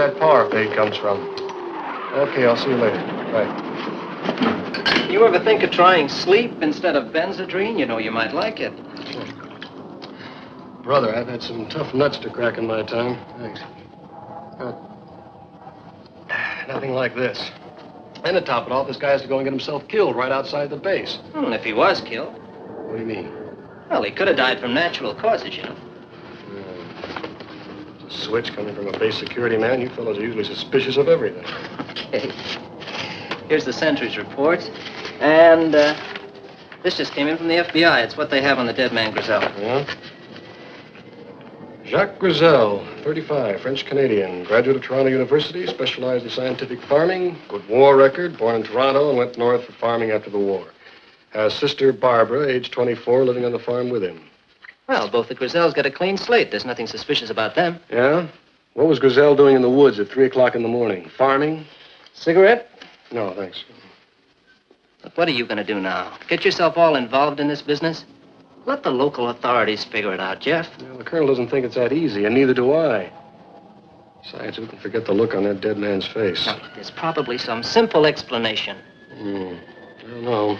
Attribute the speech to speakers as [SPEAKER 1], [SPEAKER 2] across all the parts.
[SPEAKER 1] that power fade comes from. Okay, I'll see you later. Bye.
[SPEAKER 2] You ever think of trying sleep instead of Benzedrine? You know you might like it.
[SPEAKER 1] Brother, I've had some tough nuts to crack in my time. Thanks. Nothing like this. And to top it off, this guy has to go and get himself killed right outside the base.
[SPEAKER 2] If he was killed.
[SPEAKER 1] What do you mean?
[SPEAKER 2] Well, he could have died from natural causes, you know.
[SPEAKER 1] It's a switch coming from a base security man. You fellows are usually suspicious of everything.
[SPEAKER 2] Okay. Here's the sentry's report. And this just came in from the FBI. It's what they have on the dead man Grizel.
[SPEAKER 1] Yeah? Jacques Grizel, 35, French-Canadian, graduate of Toronto University, specialized in scientific farming, good war record, born in Toronto and went north for farming after the war. Has sister Barbara, age 24, living on the farm with him.
[SPEAKER 2] Well, both the Grizels got a clean slate. There's nothing suspicious about them.
[SPEAKER 1] Yeah? What was Grizel doing in the woods at 3 o'clock in the morning? Farming?
[SPEAKER 2] Cigarette?
[SPEAKER 1] No, thanks.
[SPEAKER 2] Look, what are you going to do now? Get yourself all involved in this business? Let the local authorities figure it out, Jeff.
[SPEAKER 1] Well, the colonel doesn't think it's that easy, and neither do I. Besides, who can forget the look on that dead man's face?
[SPEAKER 2] Now, there's probably some simple explanation.
[SPEAKER 1] I don't know.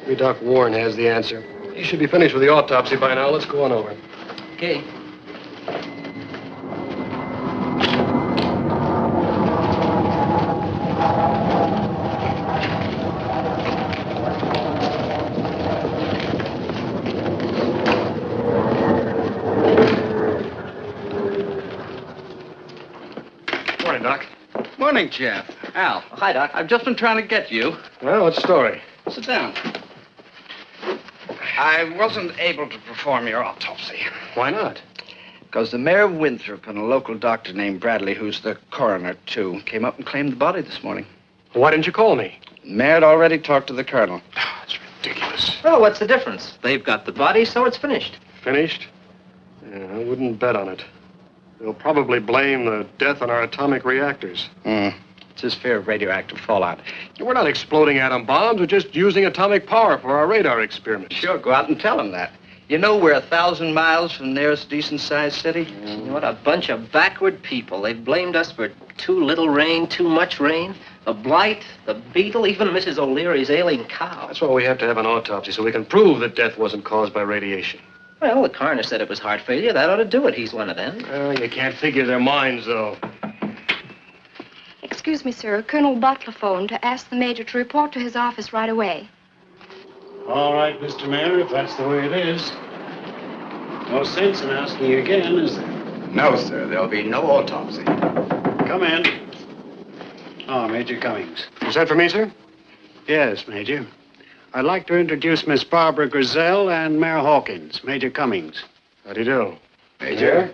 [SPEAKER 1] Maybe Doc Warren has the answer. He should be finished with the autopsy by now. Let's go on over.
[SPEAKER 2] Okay.
[SPEAKER 1] Morning, Doc.
[SPEAKER 3] Morning, Jeff. Al.
[SPEAKER 2] Oh, hi, Doc.
[SPEAKER 3] I've just been trying to get you.
[SPEAKER 1] Well, what's the story?
[SPEAKER 3] Sit down. I wasn't able to perform your autopsy.
[SPEAKER 1] Why not?
[SPEAKER 3] Because the mayor of Winthrop and a local doctor named Bradley, who's the coroner, too, came up and claimed the body this morning.
[SPEAKER 1] Why didn't you call me?
[SPEAKER 3] The mayor had already talked to the colonel.
[SPEAKER 1] Oh, that's ridiculous.
[SPEAKER 2] Well, what's the difference? They've got the body, so it's finished.
[SPEAKER 1] Finished? Yeah, I wouldn't bet on it. They'll probably blame the death on our atomic reactors.
[SPEAKER 3] It's his fear of radioactive fallout.
[SPEAKER 1] We're not exploding atom bombs. We're just using atomic power for our radar experiments.
[SPEAKER 3] Sure, go out and tell him that. You know we're 1,000 miles from the nearest decent-sized city?
[SPEAKER 2] What a bunch of backward people. They've blamed us for too little rain, too much rain. The blight, the beetle, even Mrs. O'Leary's ailing cow.
[SPEAKER 1] That's why we have to have an autopsy, so we can prove that death wasn't caused by radiation.
[SPEAKER 2] Well, the coroner said it was heart failure. That ought to do it. He's one of them.
[SPEAKER 1] Well, you can't figure their minds, though.
[SPEAKER 4] Excuse me, sir. Colonel Butler phoned to ask the major to report to his office right away.
[SPEAKER 5] All right, Mr. Mayor, if that's the way it is. No sense in asking you again, is there?
[SPEAKER 6] No, sir. There'll be no autopsy.
[SPEAKER 5] Come in. Oh, Major Cummings.
[SPEAKER 1] Is that for me, sir?
[SPEAKER 5] Yes, Major. I'd like to introduce Miss Barbara Grizel and Mayor Hawkins, Major Cummings.
[SPEAKER 1] How do you do?
[SPEAKER 6] Major?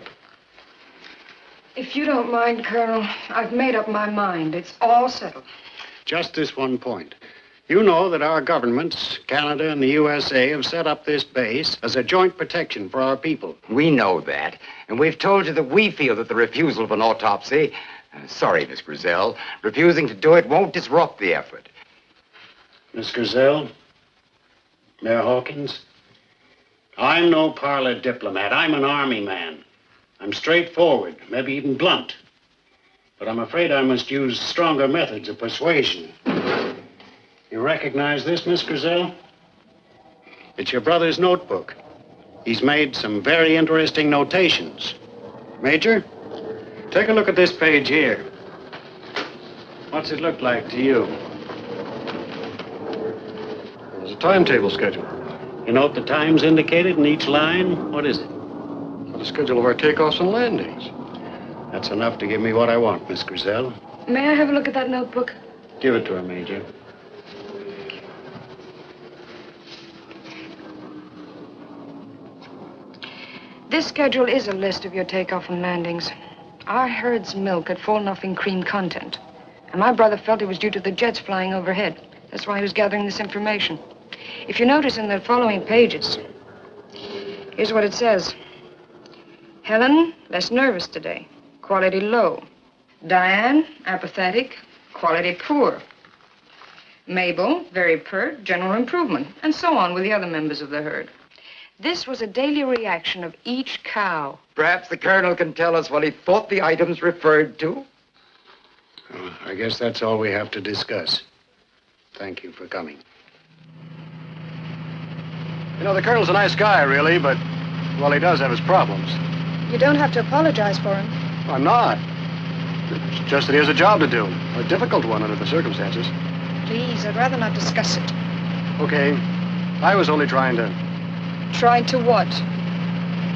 [SPEAKER 7] If you don't mind, Colonel, I've made up my mind. It's all settled.
[SPEAKER 5] Just this one point. You know that our governments, Canada and the USA, have set up this base as a joint protection for our people.
[SPEAKER 6] We know that. And we've told you that we feel that the refusal of an autopsy, sorry, Miss Grizel, refusing to do it won't disrupt the effort.
[SPEAKER 5] Miss Grizel, Mayor Hawkins, I'm no parlor diplomat. I'm an army man. I'm straightforward, maybe even blunt. But I'm afraid I must use stronger methods of persuasion. You recognize this, Miss Grizel? It's your brother's notebook. He's made some very interesting notations. Major, take a look at this page here. What's it look like to you?
[SPEAKER 1] There's a timetable schedule.
[SPEAKER 5] You note the times indicated in each line? What is it?
[SPEAKER 1] The schedule of our takeoffs and landings.
[SPEAKER 5] That's enough to give me what I want, Miss Grizel.
[SPEAKER 7] May I have a look at that notebook?
[SPEAKER 5] Give it to her, Major.
[SPEAKER 7] This schedule is a list of your takeoff and landings. Our herd's milk had fallen off in cream content. And my brother felt it was due to the jets flying overhead. That's why he was gathering this information. If you notice in the following pages, here's what it says. Helen, less nervous today. Quality low. Diane, apathetic. Quality poor. Mabel, very pert, general improvement. And so on with the other members of the herd. This was a daily reaction of each cow.
[SPEAKER 6] Perhaps the colonel can tell us what he thought the items referred to?
[SPEAKER 5] Well, I guess that's all we have to discuss. Thank you for coming.
[SPEAKER 1] You know, the colonel's a nice guy, really, but, well, he does have his problems.
[SPEAKER 7] You don't have to apologize for him.
[SPEAKER 1] I'm not. It's just that he has a job to do. A difficult one under the circumstances.
[SPEAKER 7] Please, I'd rather not discuss it.
[SPEAKER 1] Okay. I was only trying to...
[SPEAKER 7] Tried to what?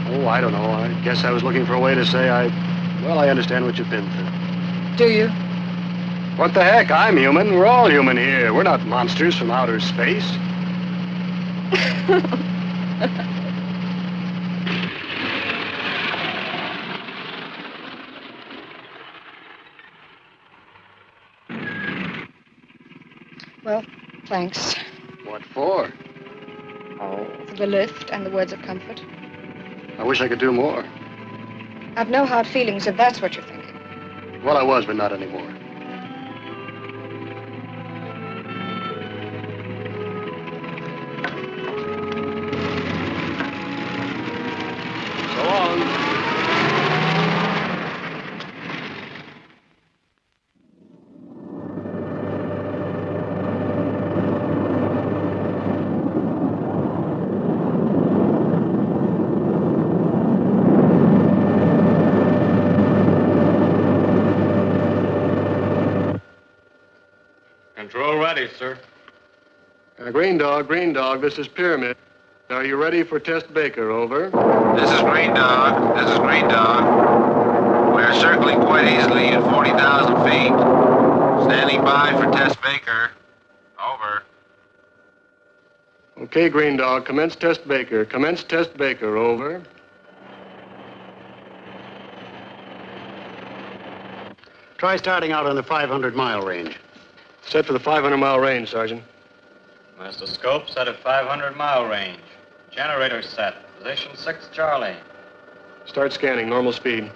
[SPEAKER 1] Oh, I don't know. I guess I was looking for a way to say I understand what you've been through.
[SPEAKER 7] Do you?
[SPEAKER 1] What the heck? I'm human. We're all human here. We're not monsters from outer space.
[SPEAKER 7] Well, thanks.
[SPEAKER 1] What for?
[SPEAKER 7] Oh, for the lift and the words of comfort.
[SPEAKER 1] I wish I could do more.
[SPEAKER 7] I've no hard feelings if that's what you're thinking.
[SPEAKER 1] Well, I was, but not anymore. So long.
[SPEAKER 8] Control ready, sir.
[SPEAKER 1] Green Dog, this is Pyramid. Are you ready for Test Baker? Over.
[SPEAKER 9] This is Green Dog. We're circling quite easily at 40,000 feet. Standing by for Test Baker. Over.
[SPEAKER 1] Okay, Green Dog, commence Test Baker. Over.
[SPEAKER 5] Try starting out on the 500-mile range.
[SPEAKER 1] Set for the 500-mile range, Sergeant.
[SPEAKER 8] Master scope set at 500-mile range. Generator set. Position 6 Charlie.
[SPEAKER 1] Start scanning, normal speed.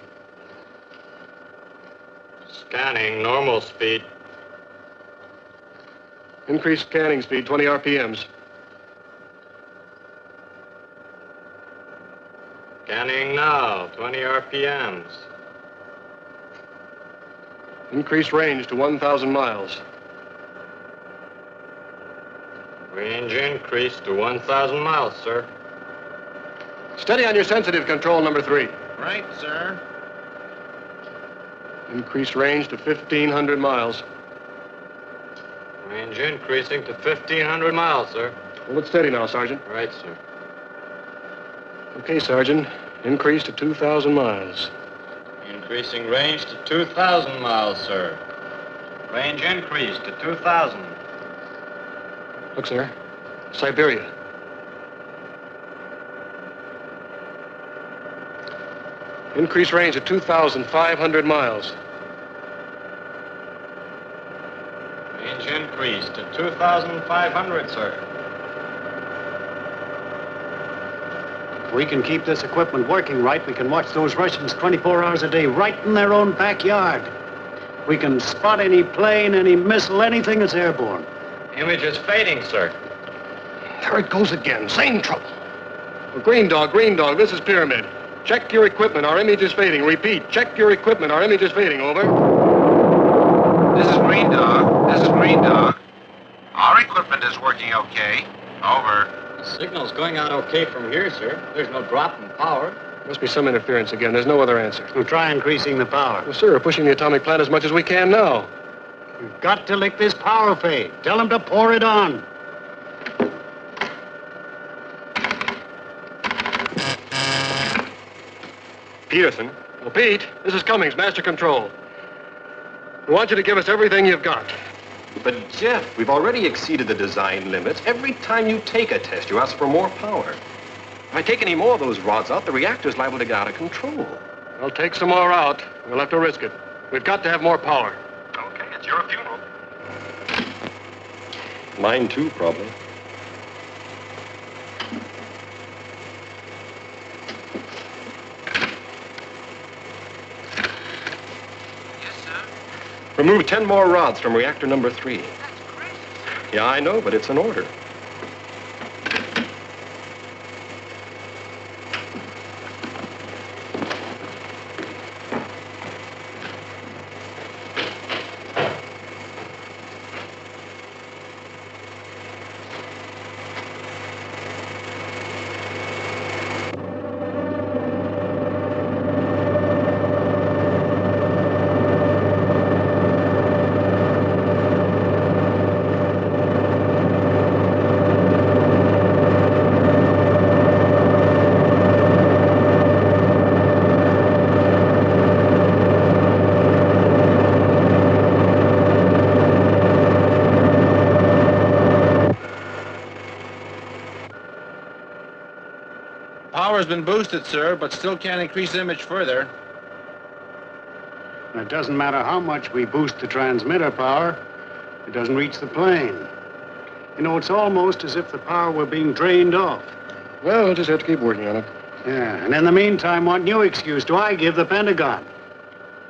[SPEAKER 8] Scanning, normal speed.
[SPEAKER 1] Increase scanning speed, 20 RPMs.
[SPEAKER 8] Scanning now, 20 RPMs.
[SPEAKER 1] Increase range to 1,000 miles.
[SPEAKER 8] Range increased to 1,000 miles, sir.
[SPEAKER 1] Steady on your sensitive, control number 3.
[SPEAKER 9] Right, sir.
[SPEAKER 1] Increase range to 1,500 miles.
[SPEAKER 8] Range increasing to 1,500 miles, sir.
[SPEAKER 1] Hold it steady now, Sergeant.
[SPEAKER 8] Right, sir.
[SPEAKER 1] Okay, Sergeant. Increase to 2,000 miles.
[SPEAKER 8] Increasing range to 2,000 miles, sir. Range increased to 2,000.
[SPEAKER 1] Look, sir. Siberia. Increase range to 2,500 miles.
[SPEAKER 8] Range increased to 2,500, sir.
[SPEAKER 5] If we can keep this equipment working right, we can watch those Russians 24 hours a day right in their own backyard. We can spot any plane, any missile, anything that's airborne.
[SPEAKER 8] Image is fading, sir.
[SPEAKER 1] There it goes again. Same trouble. Well, Green Dog, this is Pyramid. Check your equipment. Our image is fading. Repeat, check your equipment. Our image is fading. Over.
[SPEAKER 9] This is Green Dog. Our equipment is working okay. Over.
[SPEAKER 8] The signal's going out okay from here, sir. There's no drop in power.
[SPEAKER 1] Must be some interference again. There's no other answer.
[SPEAKER 5] We'll try increasing the power.
[SPEAKER 1] Well, sir, we're pushing the atomic plant as much as we can now.
[SPEAKER 5] We've got to lick this power fade. Tell them to pour it on.
[SPEAKER 1] Peterson. Well, Pete, this is Cummings, Master Control. We want you to give us everything you've got.
[SPEAKER 10] But, Jeff, we've already exceeded the design limits. Every time you take a test, you ask for more power. If I take any more of those rods out, the reactor's liable to get out of control.
[SPEAKER 1] Well, take some more out. We'll have to risk it. We've got to have more power.
[SPEAKER 10] Okay, it's your funeral. Mine, too, probably. Remove 10 more rods from reactor number 3.
[SPEAKER 4] That's crazy.
[SPEAKER 10] Yeah, I know, but it's an order.
[SPEAKER 8] power's been boosted, sir, but still can't increase the image further.
[SPEAKER 5] It doesn't matter how much we boost the transmitter power, it doesn't reach the plane. You know, it's almost as if the power were being drained off.
[SPEAKER 1] Well, we'll just have to keep working on it.
[SPEAKER 5] Yeah, and in the meantime, what new excuse do I give the Pentagon?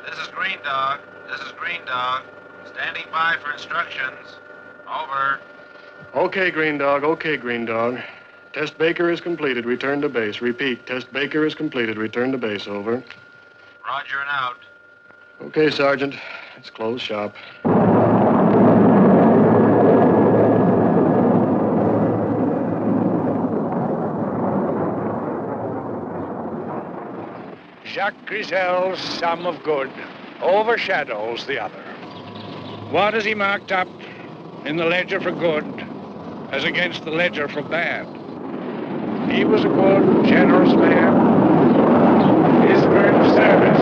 [SPEAKER 9] This is Green Dog. This is Green Dog. Standing by for instructions. Over.
[SPEAKER 1] Okay, Green Dog. Okay, Green Dog. Test Baker is completed. Return to base. Repeat. Test Baker is completed. Return to base. Over.
[SPEAKER 9] Roger and out.
[SPEAKER 1] Okay, Sergeant. Let's close shop.
[SPEAKER 11] Jacques Grizel's sum of good overshadows the other. What has he marked up in the ledger for good as against the ledger for bad? He was a good, generous man. His earned service.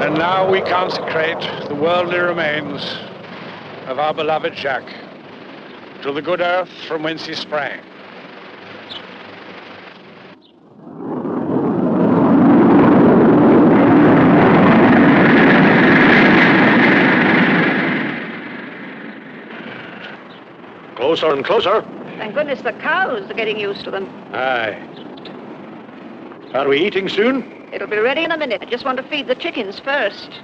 [SPEAKER 11] And now we consecrate the worldly remains of our beloved Jacques to the good earth from whence he sprang.
[SPEAKER 12] Closer and closer.
[SPEAKER 13] Thank goodness the cows are getting used to them.
[SPEAKER 12] Aye. Are we eating soon?
[SPEAKER 13] It'll be ready in a minute. I just want to feed the chickens first.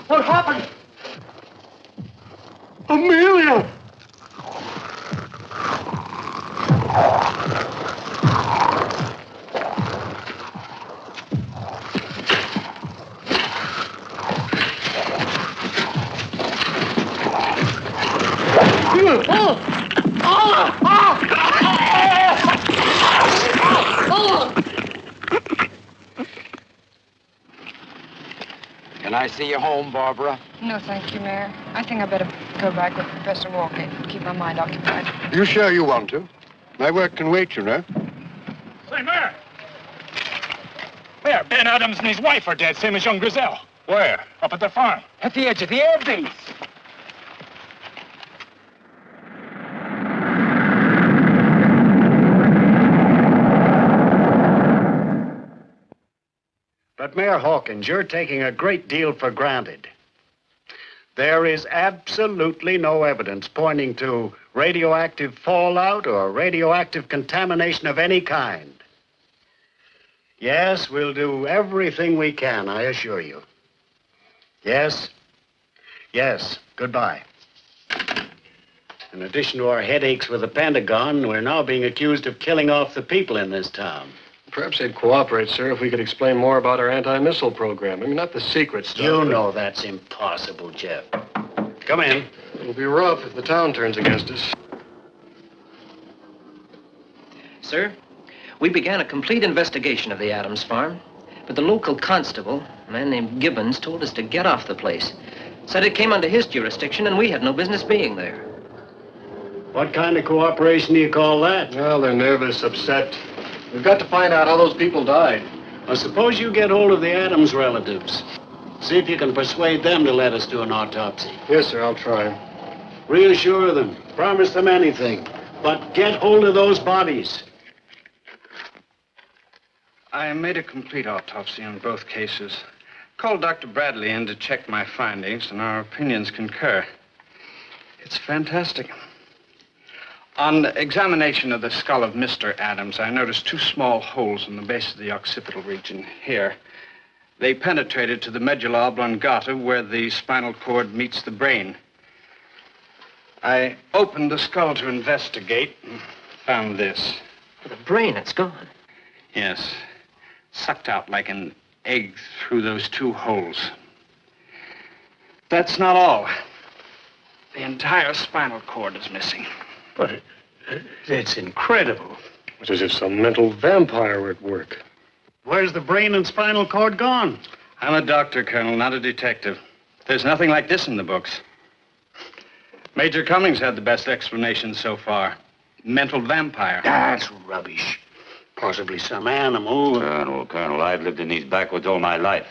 [SPEAKER 1] What happened? Amelia!
[SPEAKER 6] Can I see you home, Barbara?
[SPEAKER 7] No, thank you, Mayor. I think I better go back with Professor Walker and keep my mind occupied.
[SPEAKER 1] You sure you want to? My work can wait, you know.
[SPEAKER 11] Say, Mayor! Mayor, Ben Adams and his wife are dead, same as young Grizel.
[SPEAKER 12] Where?
[SPEAKER 11] Up at the farm.
[SPEAKER 6] At the edge of the air base.
[SPEAKER 5] But, Mayor Hawkins, you're taking a great deal for granted. There is absolutely no evidence pointing to radioactive fallout or radioactive contamination of any kind. Yes, we'll do everything we can, I assure you. Yes. Yes. Goodbye. In addition to our headaches with the Pentagon, we're now being accused of killing off the people in this town.
[SPEAKER 1] Perhaps they'd cooperate, sir, if we could explain more about our anti-missile program. I mean, not the secret stuff.
[SPEAKER 5] You know that's impossible, Jeff. Come in.
[SPEAKER 1] It'll be rough if the town turns against us.
[SPEAKER 2] Sir, we began a complete investigation of the Adams farm, but the local constable, a man named Gibbons, told us to get off the place. Said it came under his jurisdiction and we had no business being there.
[SPEAKER 5] What kind of cooperation do you call that?
[SPEAKER 1] Well, they're nervous, upset. We've got to find out how those people died.
[SPEAKER 5] Well, suppose you get hold of the Adams relatives. See if you can persuade them to let us do an autopsy.
[SPEAKER 1] Yes, sir, I'll try.
[SPEAKER 5] Reassure them. Promise them anything. But get hold of those bodies.
[SPEAKER 3] I made a complete autopsy on both cases. Called Dr. Bradley in to check my findings, and our opinions concur. It's fantastic. On examination of the skull of Mr. Adams, I noticed two small holes in the base of the occipital region here. They penetrated to the medulla oblongata, where the spinal cord meets the brain. I opened the skull to investigate and found this.
[SPEAKER 2] The brain, it's gone.
[SPEAKER 3] Yes. Sucked out like an egg through those two holes. That's not all. The entire spinal cord is missing.
[SPEAKER 5] But it's incredible.
[SPEAKER 1] It's as if some mental vampire were at work.
[SPEAKER 5] Where's the brain and spinal cord gone?
[SPEAKER 3] I'm a doctor, Colonel, not a detective. There's nothing like this in the books. Major Cummings had the best explanation so far. Mental vampire.
[SPEAKER 5] That's rubbish. Possibly some animal.
[SPEAKER 14] Colonel, I've lived in these backwoods all my life.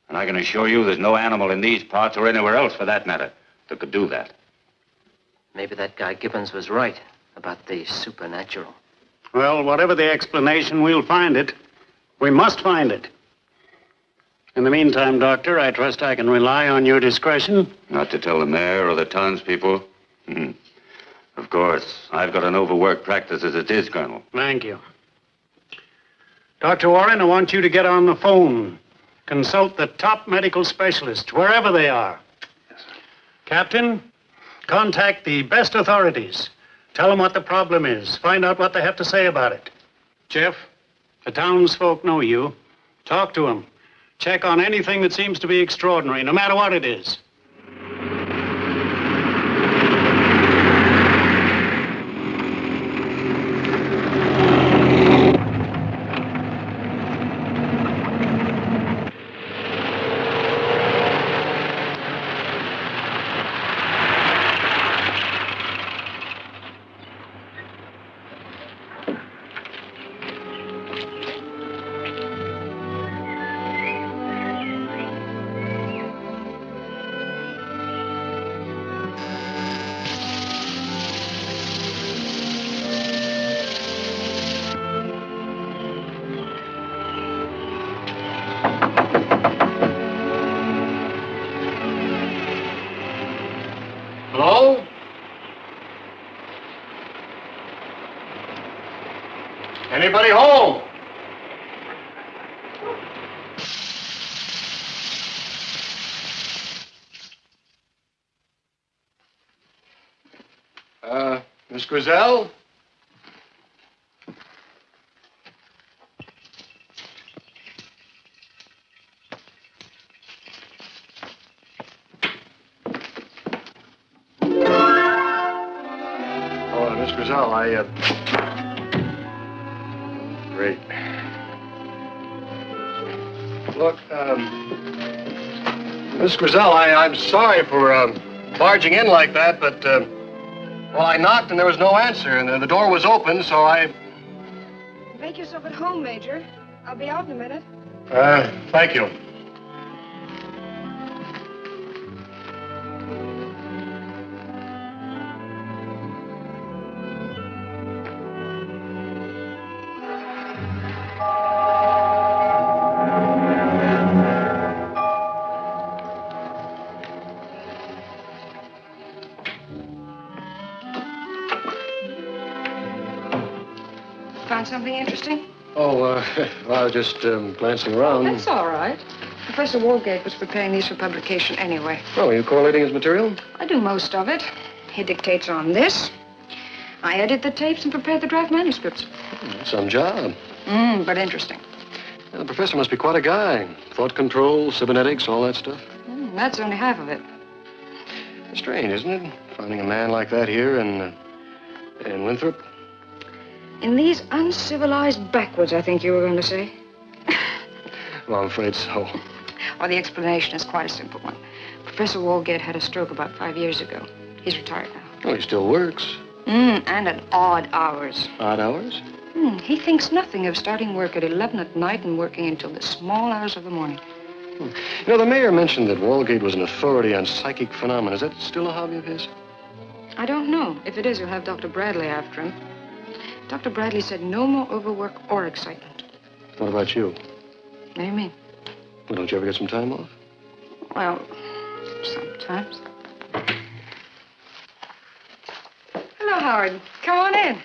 [SPEAKER 14] And I can assure you there's no animal in these parts or anywhere else, for that matter, that could do that.
[SPEAKER 2] Maybe that guy Gibbons was right about the supernatural.
[SPEAKER 5] Well, whatever the explanation, we'll find it. We must find it. In the meantime, Doctor, I trust I can rely on your discretion.
[SPEAKER 14] Not to tell the mayor or the townspeople? Of course. I've got an overworked practice as it is, Colonel.
[SPEAKER 5] Thank you. Dr. Warren, I want you to get on the phone. Consult the top medical specialists, wherever they are. Yes, sir. Captain, contact the best authorities. Tell them what the problem is. Find out what they have to say about it. Jeff, the townsfolk know you. Talk to them. Check on anything that seems to be extraordinary, no matter what it is.
[SPEAKER 1] Hello? Anybody home? Miss Grizel? Miss Grizel, Great. Look, Miss Grizel, I'm sorry for, barging in like that, but, well, I knocked and there was no answer, and the door was open, so I...
[SPEAKER 7] Make yourself at home, Major. I'll be out in a minute.
[SPEAKER 1] Thank you.
[SPEAKER 7] Found something interesting?
[SPEAKER 1] Oh, well, I was just glancing around.
[SPEAKER 7] That's all right. Professor Walgate was preparing these for publication anyway.
[SPEAKER 1] Oh, are you correlating his material?
[SPEAKER 7] I do most of it. He dictates on this. I edit the tapes and prepare the draft manuscripts.
[SPEAKER 1] Some job.
[SPEAKER 7] But interesting.
[SPEAKER 1] Yeah, the professor must be quite a guy. Thought control, cybernetics, all that stuff.
[SPEAKER 7] That's only half of it.
[SPEAKER 1] It's strange, isn't it? Finding a man like that here in Winthrop.
[SPEAKER 7] In these uncivilized backwoods, I think you were going to say.
[SPEAKER 1] Well, I'm afraid so.
[SPEAKER 7] Well, the explanation is quite a simple one. Professor Walgate had a stroke about 5 years ago. He's retired now.
[SPEAKER 1] Oh, he still works.
[SPEAKER 7] And at odd hours.
[SPEAKER 1] Odd hours?
[SPEAKER 7] He thinks nothing of starting work at 11 at night and working until the small hours of the morning.
[SPEAKER 1] You know, the mayor mentioned that Walgate was an authority on psychic phenomena. Is that still a hobby of his?
[SPEAKER 7] I don't know. If it is, you'll have Dr. Bradley after him. Dr. Bradley said no more overwork or excitement.
[SPEAKER 1] What about you?
[SPEAKER 7] What do you mean?
[SPEAKER 1] Well, don't you ever get some time off?
[SPEAKER 7] Well, sometimes. Hello, Howard. Come on in.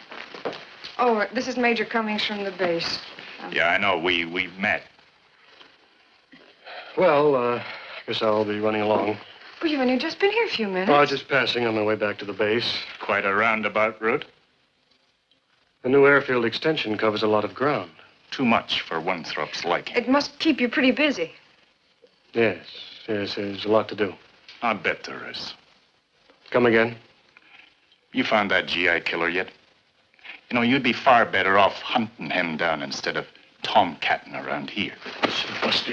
[SPEAKER 7] Oh, this is Major Cummings from the base.
[SPEAKER 15] Yeah, I know. We've met.
[SPEAKER 1] Well, I guess I'll be running along.
[SPEAKER 7] Well, you've only just been here a few minutes.
[SPEAKER 1] Oh, I was just passing on my way back to the base.
[SPEAKER 15] Quite a roundabout route.
[SPEAKER 1] The new airfield extension covers a lot of ground.
[SPEAKER 15] Too much for Winthrop's liking.
[SPEAKER 7] It must keep you pretty busy.
[SPEAKER 1] Yes, there's a lot to do.
[SPEAKER 15] I bet there is.
[SPEAKER 1] Come again?
[SPEAKER 15] You found that GI killer yet? You know, you'd be far better off hunting him down instead of tomcatting around here.
[SPEAKER 1] Listen, Busty.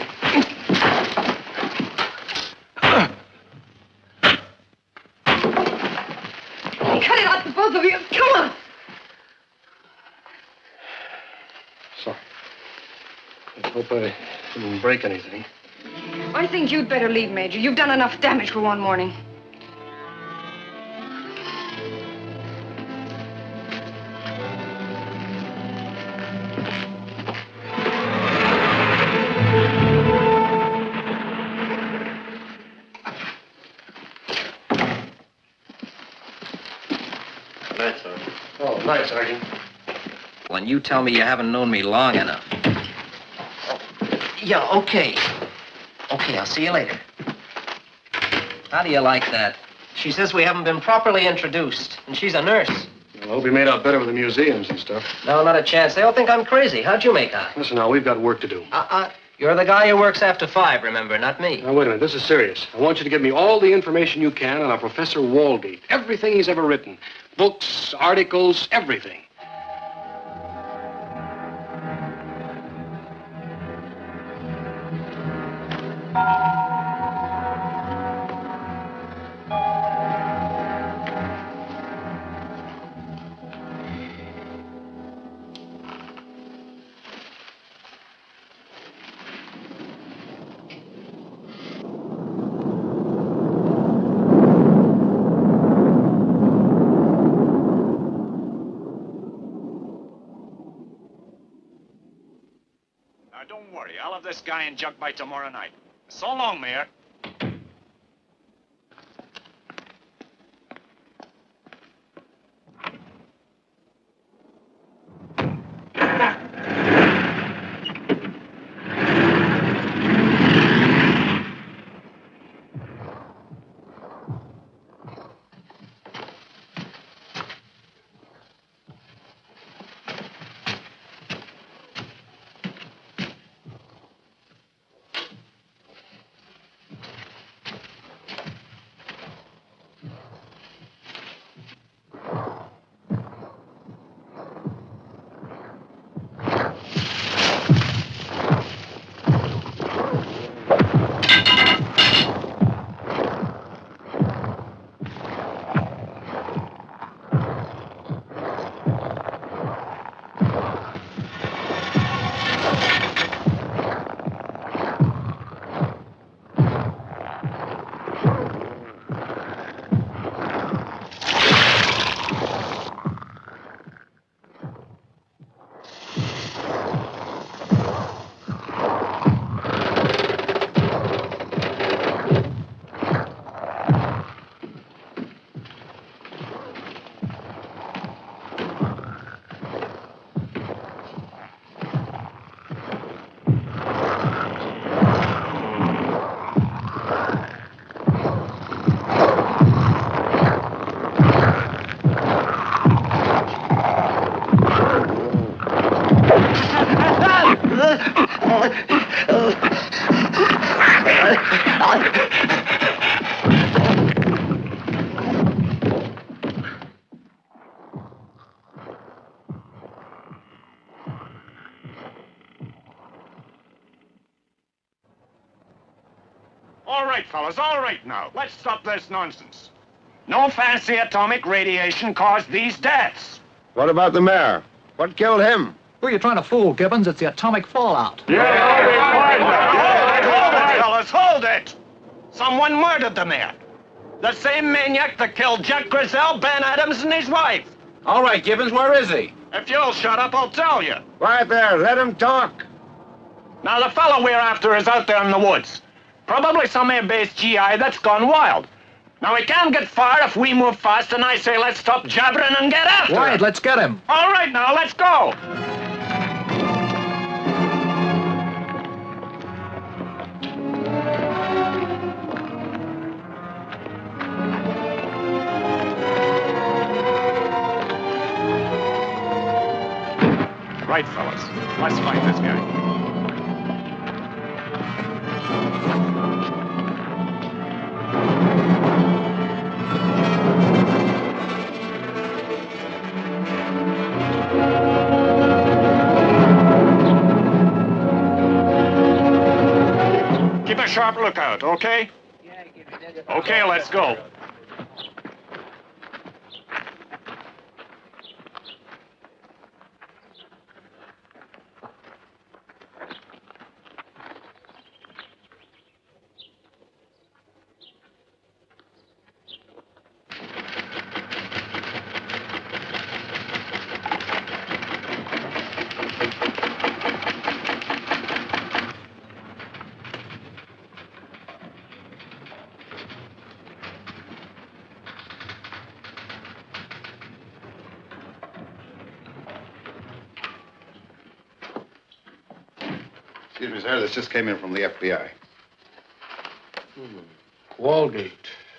[SPEAKER 7] Cut it out, the both of you. Come on.
[SPEAKER 1] Sorry. I hope I didn't break anything.
[SPEAKER 7] I think you'd better leave, Major. You've done enough damage for one morning.
[SPEAKER 1] Oh, night, Sergeant.
[SPEAKER 2] When you tell me you haven't known me long enough. Yeah, okay. Okay, I'll see you later. How do you like that? She says we haven't been properly introduced, and she's a nurse.
[SPEAKER 1] I hope we made out better with the museums and stuff.
[SPEAKER 2] No, not a chance. They all think I'm crazy. How'd you make out?
[SPEAKER 1] Listen, now, we've got work to do.
[SPEAKER 2] You're the guy who works after 5, remember, not me.
[SPEAKER 1] Now, wait a minute. This is serious. I want you to give me all the information you can on our Professor Walgate. Everything he's ever written. Books, articles, everything.
[SPEAKER 15] Now, don't worry. I'll have this guy in jug by tomorrow night. So long, Mayor.
[SPEAKER 12] All right, fellas, all right now. Let's stop this nonsense. No fancy atomic radiation caused these deaths.
[SPEAKER 16] What about the mayor? What killed him?
[SPEAKER 17] Who are you trying to fool, Gibbons? It's the atomic fallout.
[SPEAKER 12] Hold it, fellas, hold it! Someone murdered the mayor. The same maniac that killed Jack Grizzell, Ben Adams, and his wife.
[SPEAKER 16] All right, Gibbons, where is he?
[SPEAKER 12] If you'll shut up, I'll tell you.
[SPEAKER 16] Right there, let him talk.
[SPEAKER 12] Now, the fellow we're after is out there in the woods. Probably some air-based GI that's gone wild. Now, we can't get far if we move fast, and I say let's stop jabbering and get after him.
[SPEAKER 17] Right, let's get him.
[SPEAKER 12] All right, now, let's go.
[SPEAKER 15] Right, fellas. Let's find this guy.
[SPEAKER 12] a sharp lookout, okay? Okay, let's go.
[SPEAKER 18] Excuse me, sir. This just came in from the FBI.
[SPEAKER 1] Walgate.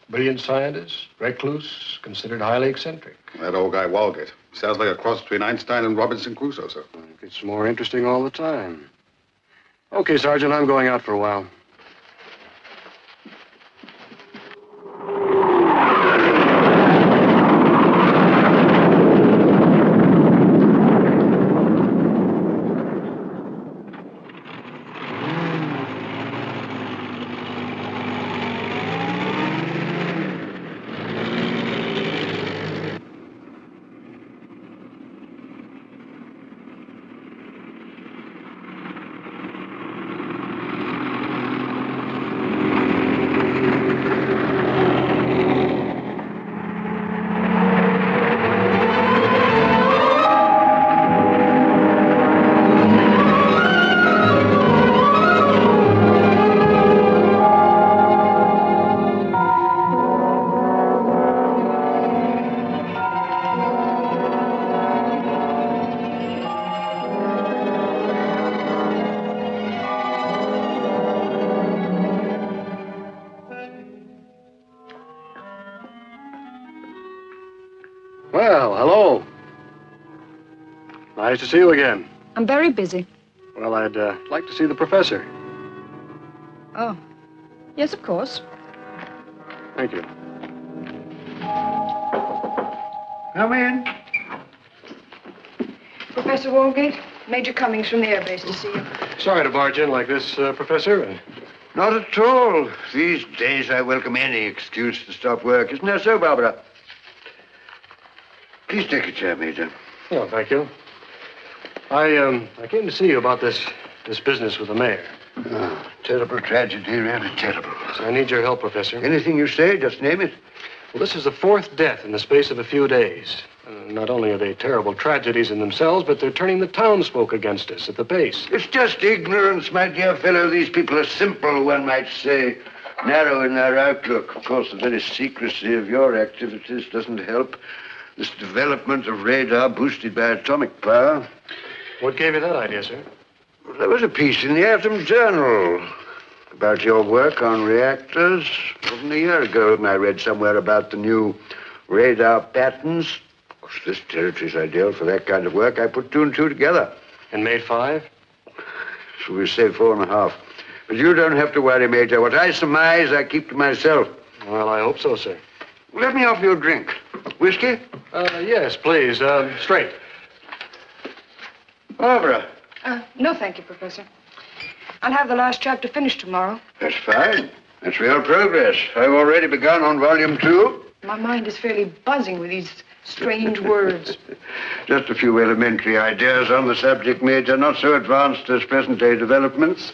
[SPEAKER 1] Brilliant scientist, recluse, considered highly eccentric.
[SPEAKER 18] That old guy, Walgate. Sounds like a cross between Einstein and Robinson Crusoe, sir.
[SPEAKER 1] It gets more interesting all the time. Okay, Sergeant, I'm going out for a while. Well, hello. Nice to see you again.
[SPEAKER 7] I'm very busy.
[SPEAKER 1] Well, I'd like to see the professor.
[SPEAKER 7] Oh. Yes, of course.
[SPEAKER 1] Thank you.
[SPEAKER 5] Come in.
[SPEAKER 7] Professor Walgate, Major Cummings from the airbase to see you.
[SPEAKER 1] Sorry to barge in like this, Professor.
[SPEAKER 19] Not at all. These days I welcome any excuse to stop work. Isn't that so, Barbara? Please take a chair, Major.
[SPEAKER 1] Oh, thank you. I came to see you about this business with the mayor.
[SPEAKER 19] Oh, terrible tragedy, really terrible.
[SPEAKER 1] So I need your help, Professor.
[SPEAKER 19] Anything you say, just name it.
[SPEAKER 1] Well, this is the fourth death in the space of a few days. Not only are they terrible tragedies in themselves, but they're turning the townsfolk against us at the base.
[SPEAKER 19] It's just ignorance, my dear fellow. These people are simple, one might say, narrow in their outlook. Of course, the very secrecy of your activities doesn't help. This development of radar boosted by atomic power.
[SPEAKER 1] What gave you that idea, sir?
[SPEAKER 19] Well, there was a piece in the Atom Journal about your work on reactors. It wasn't a year ago, and I read somewhere about the new radar patterns. Of course, this territory's ideal for that kind of work. I put 2 and 2 together.
[SPEAKER 1] And made 5?
[SPEAKER 19] So we say 4.5. But you don't have to worry, Major. What I surmise, I keep to myself.
[SPEAKER 1] Well, I hope so, sir.
[SPEAKER 19] Let me offer you a drink. Whiskey?
[SPEAKER 1] Yes, please. Straight.
[SPEAKER 19] Barbara.
[SPEAKER 7] No, thank you, Professor. I'll have the last chapter finished tomorrow.
[SPEAKER 19] That's fine. That's real progress. I've already begun on volume 2.
[SPEAKER 7] My mind is fairly buzzing with these strange words.
[SPEAKER 19] Just a few elementary ideas on the subject, Major. Not so advanced as present-day developments.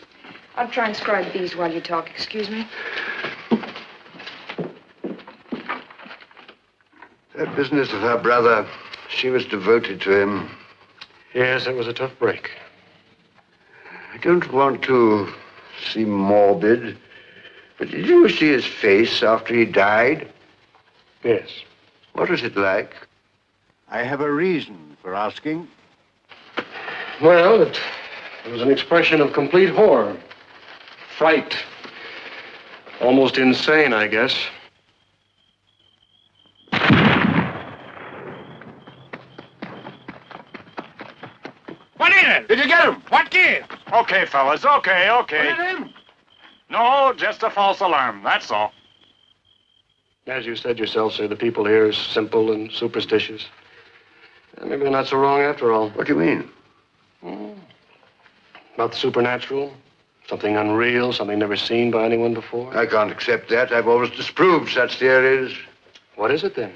[SPEAKER 7] I'll transcribe these while you talk. Excuse me.
[SPEAKER 19] That business of her brother, she was devoted to him.
[SPEAKER 1] Yes, it was a tough break.
[SPEAKER 19] I don't want to seem morbid, but did you see his face after he died?
[SPEAKER 1] Yes.
[SPEAKER 19] What was it like?
[SPEAKER 5] I have a reason for asking.
[SPEAKER 1] Well, it was an expression of complete horror. Fright. Almost insane, I guess.
[SPEAKER 12] What is it?
[SPEAKER 16] Did you get him?
[SPEAKER 12] What gives? Okay, fellas, okay.
[SPEAKER 16] What is him?
[SPEAKER 12] No, just a false alarm, that's all.
[SPEAKER 1] As you said yourself, sir, the people here are simple and superstitious. Maybe they're not so wrong after all.
[SPEAKER 19] What do you mean?
[SPEAKER 1] About the supernatural, Something unreal, something never seen by anyone before?
[SPEAKER 19] I can't accept that. I've always disproved such theories.
[SPEAKER 1] What is it, then?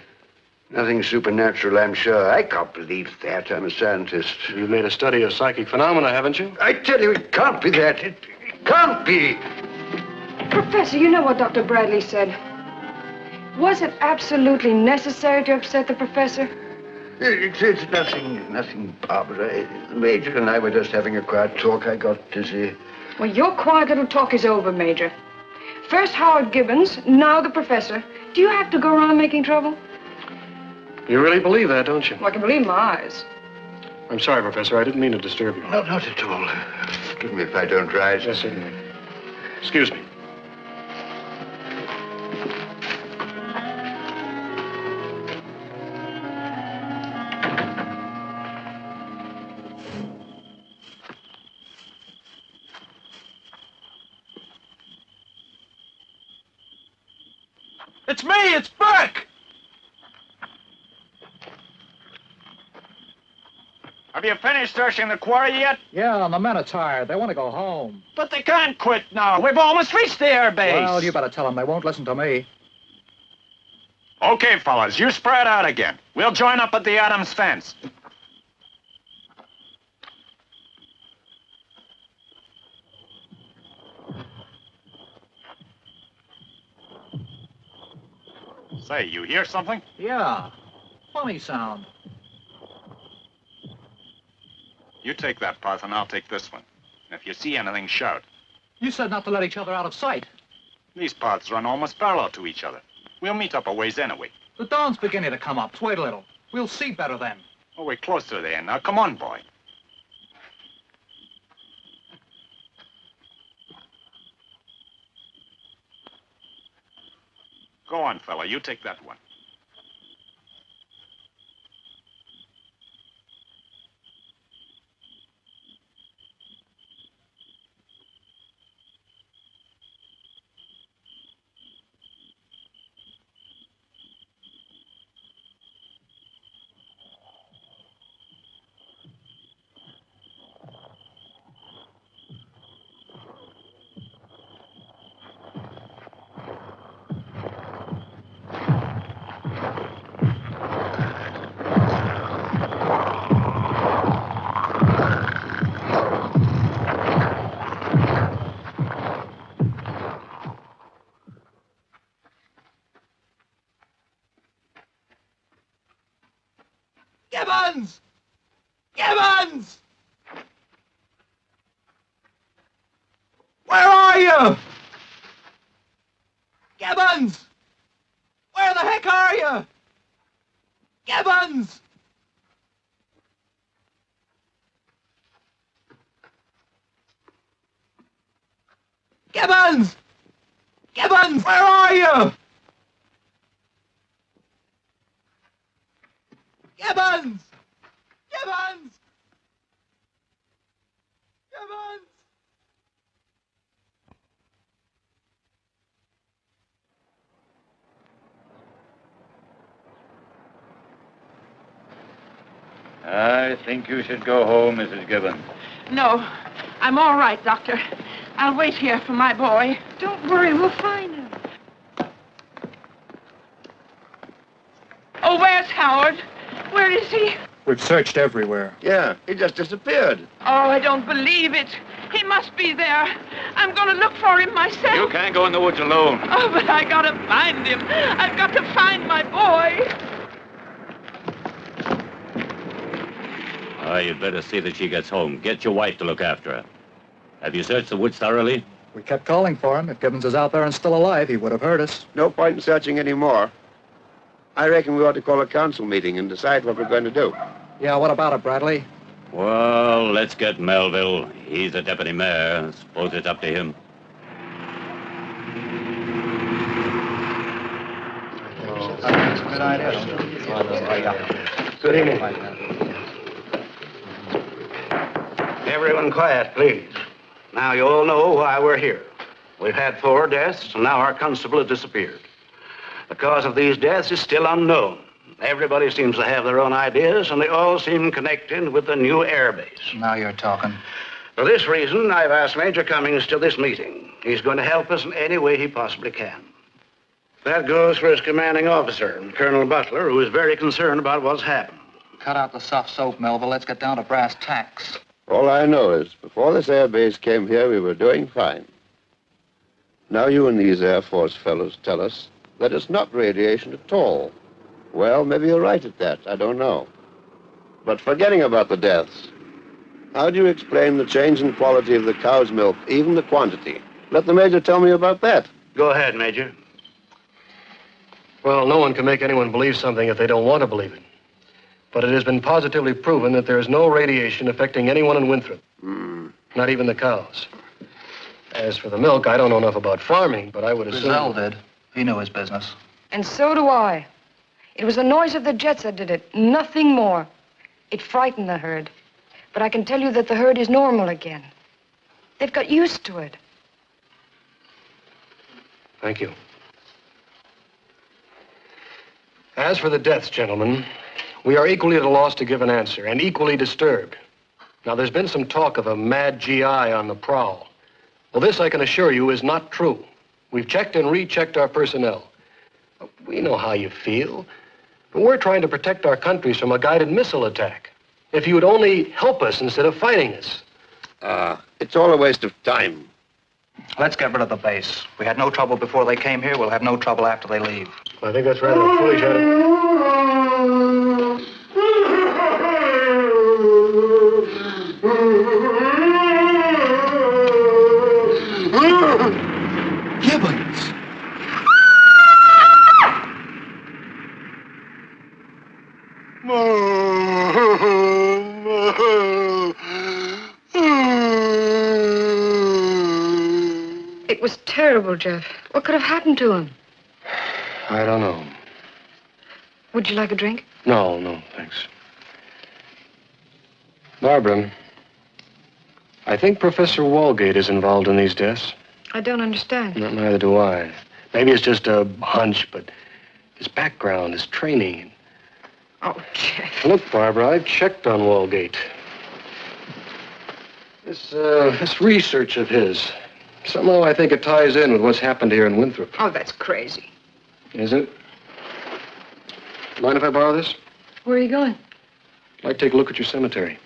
[SPEAKER 19] Nothing supernatural, I'm sure. I can't believe that. I'm a scientist.
[SPEAKER 1] You've made a study of psychic phenomena, haven't you?
[SPEAKER 19] I tell you, it can't be that. It can't be.
[SPEAKER 7] Professor, you know what Dr. Bradley said. Was it absolutely necessary to upset the professor?
[SPEAKER 19] It's nothing, Barbara. The Major and I were just having a quiet talk. I got dizzy.
[SPEAKER 7] Well, your quiet little talk is over, Major. First Howard Gibbons, now the professor. Do you have to go around making trouble?
[SPEAKER 1] You really believe that, don't you?
[SPEAKER 7] Well, I can believe my eyes.
[SPEAKER 1] I'm sorry, Professor. I didn't mean to disturb you.
[SPEAKER 19] No, not at all. Forgive me if I don't rise.
[SPEAKER 1] Yes, certainly. Excuse me.
[SPEAKER 12] It's me! It's Burke! Have you finished searching the quarry yet?
[SPEAKER 17] Yeah, and the men are tired. They want to go home.
[SPEAKER 12] But they can't quit now. We've almost reached the air base.
[SPEAKER 17] Well, you better tell them. They won't listen to me.
[SPEAKER 12] Okay, fellas, you spread out again. We'll join up at the Adams fence. Say, you hear something?
[SPEAKER 17] Yeah. Funny sound.
[SPEAKER 12] You take that path and I'll take this one. And if you see anything, shout.
[SPEAKER 17] You said not to let each other out of sight.
[SPEAKER 12] These paths run almost parallel to each other. We'll meet up a ways anyway.
[SPEAKER 17] The dawn's beginning to come up. Wait a little. We'll see better then.
[SPEAKER 12] Oh, we're close to the end. Now, come on, boy. Go on, fella. You take that one.
[SPEAKER 17] Gibbons! Gibbons! Where are you? Gibbons! Where the heck are you? Gibbons! Gibbons! Gibbons, where are you? Gibbons! Gibbons! Gibbons!
[SPEAKER 14] I think you should go home, Mrs. Gibbons.
[SPEAKER 20] No, I'm all right, Doctor. I'll wait here for my boy.
[SPEAKER 7] Don't worry, we'll find him.
[SPEAKER 20] Oh, where's Howard? Where is he?
[SPEAKER 17] We've searched everywhere.
[SPEAKER 16] Yeah, he just disappeared.
[SPEAKER 20] Oh, I don't believe it. He must be there. I'm going to look for him myself.
[SPEAKER 14] You can't go in the woods alone.
[SPEAKER 20] Oh, but I got to find him. I've got to find my boy.
[SPEAKER 14] You'd better see that she gets home. Get your wife to look after her. Have you searched the woods thoroughly?
[SPEAKER 17] We kept calling for him. If Gibbons is out there and still alive, he would have heard us.
[SPEAKER 16] No point in searching anymore. I reckon we ought to call a council meeting and decide what we're going to do.
[SPEAKER 17] Yeah, what about it, Bradley?
[SPEAKER 14] Well, let's get Melville. He's the deputy mayor. I suppose it's up to him.
[SPEAKER 17] Good idea.
[SPEAKER 5] Good evening. Everyone quiet, please. Now, you all know why we're here. We've had 4 deaths, and now our constable has disappeared. The cause of these deaths is still unknown. Everybody seems to have their own ideas, and they all seem connected with the new air base.
[SPEAKER 17] Now you're talking.
[SPEAKER 21] For this reason, I've asked Major Cummings to this meeting. He's going to help us in any way he possibly can. That goes for his commanding officer, Colonel Butler, who is very concerned about what's happened.
[SPEAKER 17] Cut out the soft soap, Melville. Let's get down to brass tacks.
[SPEAKER 16] All I know is, before this air base came here, we were doing fine. Now you and these Air Force fellows tell us that it's not radiation at all. Well, maybe you're right at that. I don't know. But forgetting about the deaths, how do you explain the change in quality of the cow's milk, even the quantity? Let the Major tell me about that.
[SPEAKER 21] Go ahead, Major.
[SPEAKER 1] Well, no one can make anyone believe something if they don't want to believe it. But it has been positively proven that there is no radiation affecting anyone in Winthrop. Not even the cows. As for the milk, I don't know enough about farming, but I would assume...
[SPEAKER 17] Giselle did. He knew his business.
[SPEAKER 7] And so do I. It was the noise of the jets that did it, nothing more. It frightened the herd. But I can tell you that the herd is normal again. They've got used to it.
[SPEAKER 1] Thank you. As for the deaths, gentlemen, we are equally at a loss to give an answer, and equally disturbed. Now, there's been some talk of a mad GI on the prowl. Well, this, I can assure you, is not true. We've checked and rechecked our personnel. We know how you feel, but we're trying to protect our countries from a guided missile attack. If you would only help us instead of fighting us.
[SPEAKER 16] It's all a waste of time.
[SPEAKER 17] Let's get rid of the base. We had no trouble before they came here. We'll have no trouble after they leave.
[SPEAKER 1] I think that's rather foolish,
[SPEAKER 17] Gibbons!
[SPEAKER 7] It was terrible, Jeff. What could have happened to him?
[SPEAKER 1] I don't know.
[SPEAKER 7] Would you like a drink?
[SPEAKER 1] No, thanks. Barbara, I think Professor Walgate is involved in these deaths.
[SPEAKER 7] I don't understand.
[SPEAKER 1] Neither do I. Maybe it's just a hunch, but his background, his training.
[SPEAKER 7] Oh, Jeff.
[SPEAKER 1] Look, Barbara, I've checked on Walgate. This research of his, somehow I think it ties in with what's happened here in Winthrop.
[SPEAKER 7] Oh, that's crazy.
[SPEAKER 1] Is it? Mind if I borrow this?
[SPEAKER 7] Where are you going?
[SPEAKER 1] I'd like to take a look at your cemetery.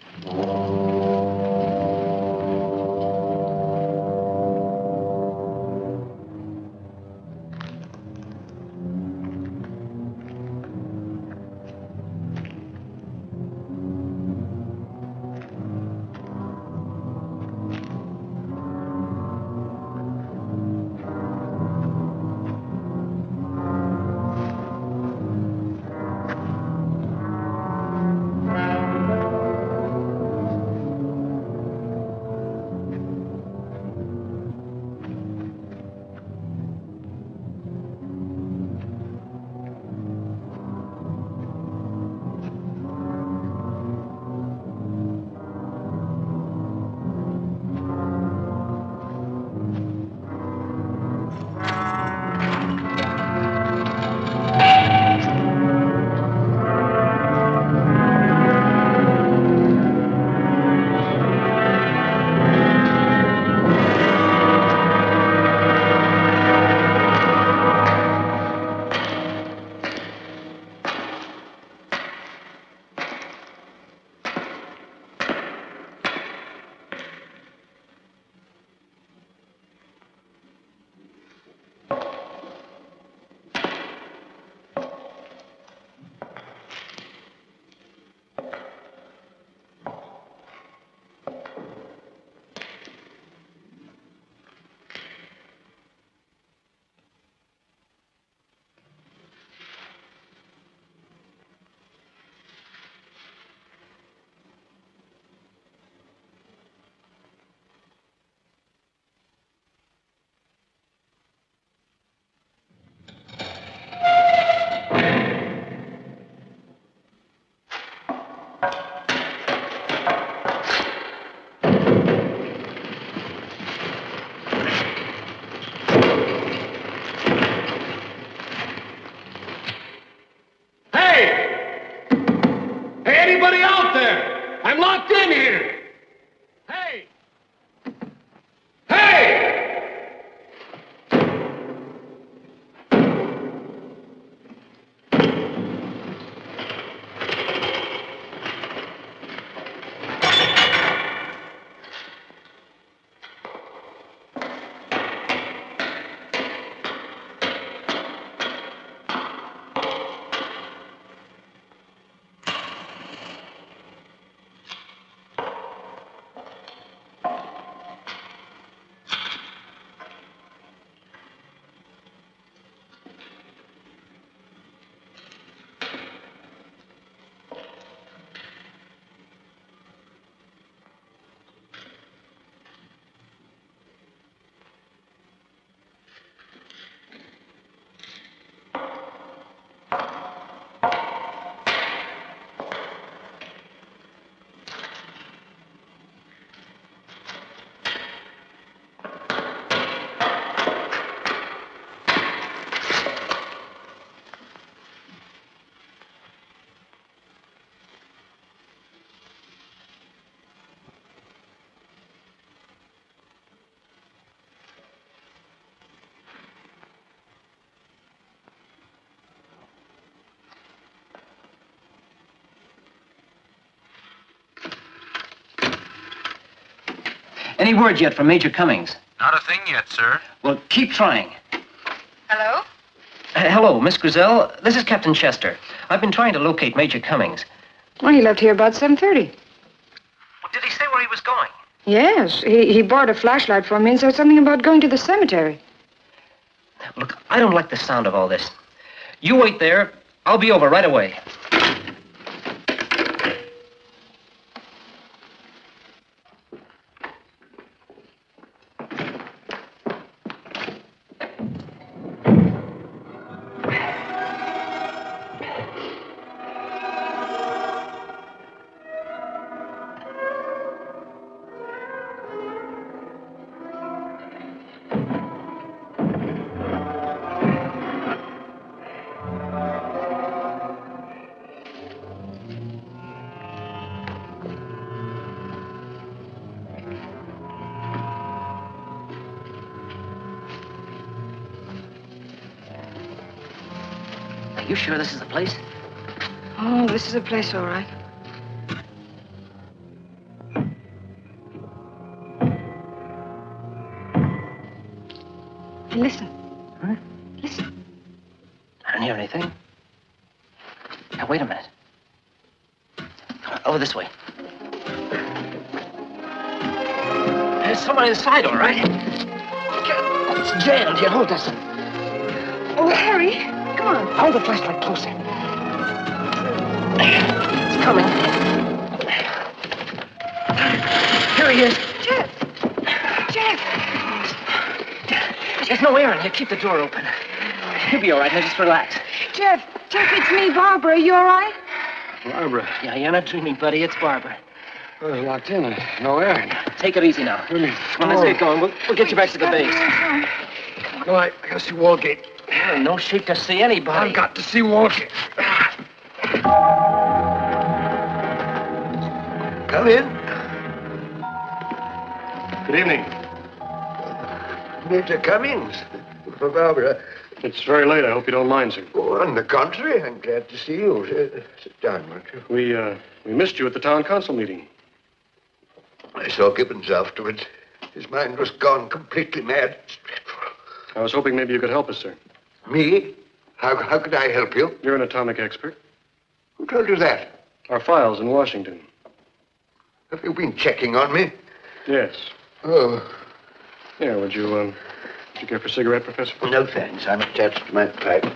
[SPEAKER 22] Anybody out there? I'm locked in here. Hey,
[SPEAKER 2] Any word yet from Major Cummings?
[SPEAKER 9] Not a thing yet, sir.
[SPEAKER 2] Well, keep trying.
[SPEAKER 7] Hello?
[SPEAKER 2] Hello, Miss Griselle. This is Captain Chester. I've been trying to locate Major Cummings.
[SPEAKER 7] Well, he left here about 7:30.
[SPEAKER 2] Well, did he say where he was going?
[SPEAKER 7] Yes, he borrowed a flashlight from me and said something about going to the cemetery.
[SPEAKER 2] Look, I don't like the sound of all this. You wait there. I'll be over right away. Are you sure this is the place?
[SPEAKER 7] Oh, this is a place, all right. Hey, listen.
[SPEAKER 2] Huh?
[SPEAKER 7] Listen.
[SPEAKER 2] I don't hear anything. Now, wait a minute. Come on, over this way. There's someone inside, all right. It's jammed. Here, hold this.
[SPEAKER 7] Oh, hurry. Come on.
[SPEAKER 2] Hold the flashlight closer. It's coming. Here he is.
[SPEAKER 7] Jeff! Jeff!
[SPEAKER 2] There's no air in here. Keep the door open. You'll be all right. Now just relax.
[SPEAKER 7] Jeff, it's me, Barbara. You all right?
[SPEAKER 1] Barbara.
[SPEAKER 2] Yeah, you're not dreaming, buddy. It's Barbara.
[SPEAKER 1] I was locked in. No air.
[SPEAKER 2] Take it easy now. Come on, let's get going. We'll get you back to the base.
[SPEAKER 1] No, I gotta see Walgate.
[SPEAKER 2] You're in no shape to see anybody.
[SPEAKER 1] I've got to see Walgate.
[SPEAKER 19] Come in.
[SPEAKER 1] Good evening.
[SPEAKER 19] Major Cummings. For Barbara.
[SPEAKER 1] It's very late. I hope you don't mind, sir.
[SPEAKER 19] Oh, on the contrary, I'm glad to see you. Sit down, won't you?
[SPEAKER 1] We missed you at the town council meeting.
[SPEAKER 19] I saw Gibbons afterwards. His mind was gone completely mad. It's dreadful.
[SPEAKER 1] I was hoping maybe you could help us, sir.
[SPEAKER 19] Me? How could I help you?
[SPEAKER 1] You're an atomic expert.
[SPEAKER 19] Who told you that?
[SPEAKER 1] Our files in Washington.
[SPEAKER 19] Have you been checking on me?
[SPEAKER 1] Yes.
[SPEAKER 19] Oh.
[SPEAKER 1] Yeah, would you care for a cigarette, Professor?
[SPEAKER 19] No, thanks. I'm attached to my pipe.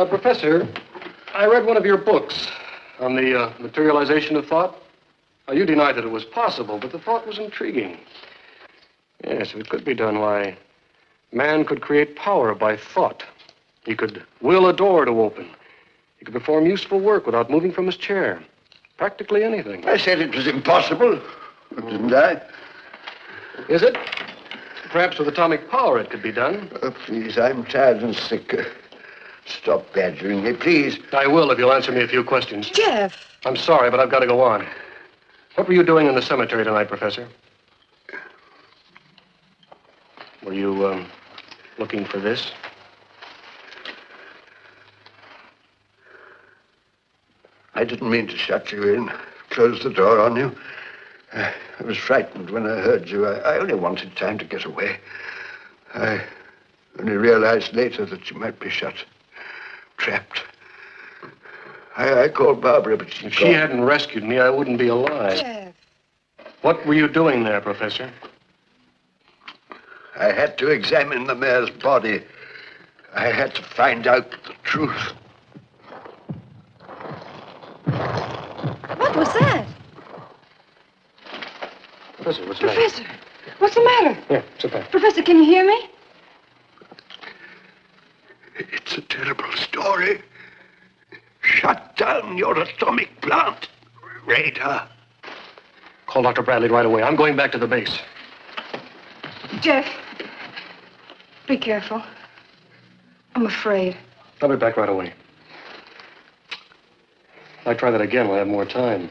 [SPEAKER 1] Professor, I read one of your books on the materialization of thought. You denied that it was possible, but the thought was intriguing. Yes, if it could be done, why, man could create power by thought. He could will a door to open. He could perform useful work without moving from his chair. Practically anything.
[SPEAKER 19] I said it was impossible, didn't I?
[SPEAKER 1] Is it? Perhaps with atomic power it could be done.
[SPEAKER 19] Oh, please, I'm tired and sick. Stop badgering me, please.
[SPEAKER 1] I will if you'll answer me a few questions.
[SPEAKER 7] Jeff!
[SPEAKER 1] I'm sorry, but I've got to go on. What were you doing in the cemetery tonight, Professor? Were you, looking for this?
[SPEAKER 19] I didn't mean to shut you in, close the door on you. I was frightened when I heard you. I only wanted time to get away. I only realized later that you might be shut, trapped. I called Barbara, but
[SPEAKER 1] if she hadn't rescued me, I wouldn't be alive.
[SPEAKER 7] Jeff.
[SPEAKER 1] What were you doing there, Professor?
[SPEAKER 19] I had to examine the mare's body. I had to find out the truth.
[SPEAKER 7] What was that?
[SPEAKER 1] Professor, what's the matter?
[SPEAKER 7] Professor, what's the matter?
[SPEAKER 1] Here, sit down.
[SPEAKER 7] Professor, can you hear me?
[SPEAKER 19] It's a terrible story. Shut down your atomic plant, Radar.
[SPEAKER 1] Call Dr. Bradley right away. I'm going back to the base.
[SPEAKER 7] Jeff, be careful. I'm afraid.
[SPEAKER 1] I'll be back right away. If I try that again, we'll have more time.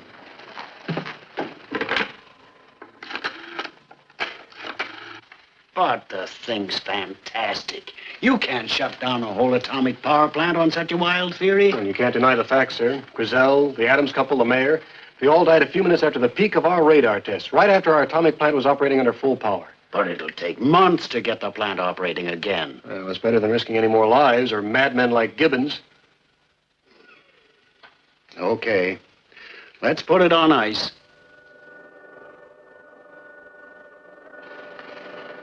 [SPEAKER 5] But the thing's fantastic. You can't shut down a whole atomic power plant on such a wild theory.
[SPEAKER 1] And you can't deny the facts, sir. Griselle, the Adams couple, the mayor. We all died a few minutes after the peak of our radar tests, right after our atomic plant was operating under full power.
[SPEAKER 5] But it'll take months to get the plant operating again.
[SPEAKER 1] Well, it's better than risking any more lives or madmen like Gibbons.
[SPEAKER 5] Okay. Let's put it on ice.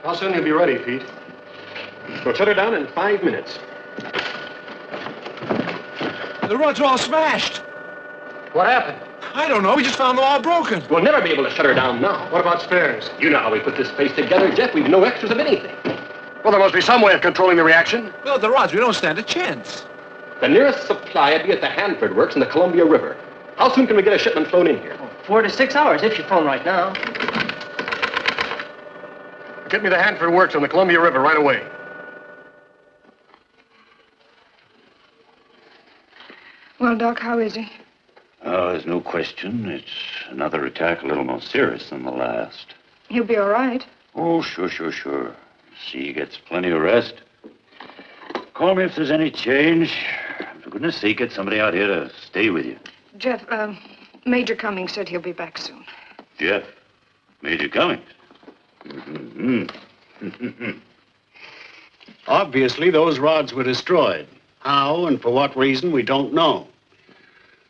[SPEAKER 1] How soon you'll be ready, Pete?
[SPEAKER 10] We'll shut her down in 5 minutes.
[SPEAKER 4] The rods are all smashed.
[SPEAKER 1] What happened?
[SPEAKER 4] I don't know. We just found them all broken.
[SPEAKER 10] We'll never be able to shut her down now.
[SPEAKER 1] What about spares?
[SPEAKER 10] You know how we put this place together, Jeff. We've no extras of anything.
[SPEAKER 1] Well, there must be some way of controlling the reaction.
[SPEAKER 4] Well, the rods, we don't stand a chance.
[SPEAKER 10] The nearest supply would be at the Hanford Works in the Columbia River. How soon can we get a shipment flown in here?
[SPEAKER 2] 4 to 6 hours if you phone right now.
[SPEAKER 1] Get me the Hanford Works on the Columbia River right away.
[SPEAKER 7] Well, Doc, how is he?
[SPEAKER 14] Oh, there's no question. It's another attack a little more serious than the last.
[SPEAKER 7] He'll be all right.
[SPEAKER 14] Oh, sure. See, he gets plenty of rest. Call me if there's any change. For goodness sake, get somebody out here to stay with you.
[SPEAKER 7] Jeff, Major Cummings said he'll be back soon.
[SPEAKER 14] Jeff? Major Cummings?
[SPEAKER 5] Obviously, those rods were destroyed. How and for what reason, we don't know.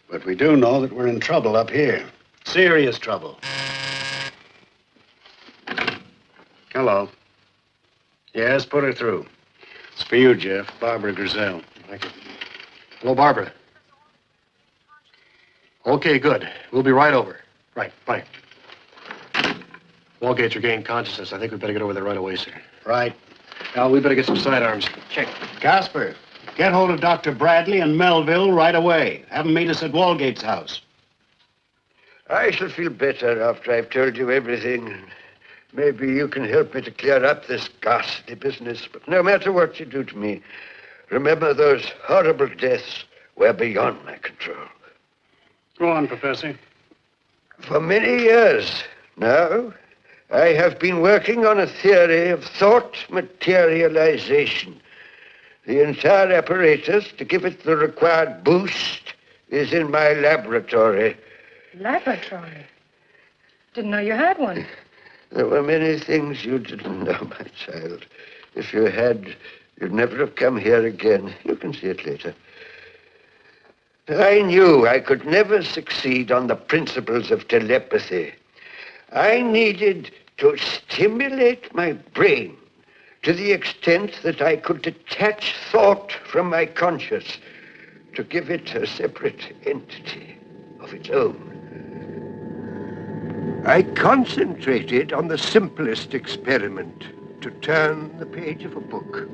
[SPEAKER 5] But we do know that we're in trouble up here. Serious trouble. Hello. Yes, put her through. It's for you, Jeff. Barbara Grizel.
[SPEAKER 1] Thank you. Hello, Barbara. Okay, good. We'll be right over. Right, bye. Walgate's regained consciousness. I think we better get over there right away, sir.
[SPEAKER 5] Right.
[SPEAKER 1] Al, we better get some sidearms.
[SPEAKER 2] Check.
[SPEAKER 5] Casper, get hold of Dr. Bradley and Melville right away. Have them meet us at Walgate's house.
[SPEAKER 19] I shall feel better after I've told you everything. Maybe you can help me to clear up this ghastly business. But no matter what you do to me, remember those horrible deaths were beyond my control.
[SPEAKER 5] Go on, Professor.
[SPEAKER 19] For many years now, I have been working on a theory of thought materialization. The entire apparatus to give it the required boost is in my laboratory.
[SPEAKER 7] Laboratory? Didn't know you had one.
[SPEAKER 19] There were many things you didn't know, my child. If you had, you'd never have come here again. You can see it later. I knew I could never succeed on the principles of telepathy. I needed to stimulate my brain to the extent that I could detach thought from my conscious to give it a separate entity of its own. I concentrated on the simplest experiment, to turn the page of a book.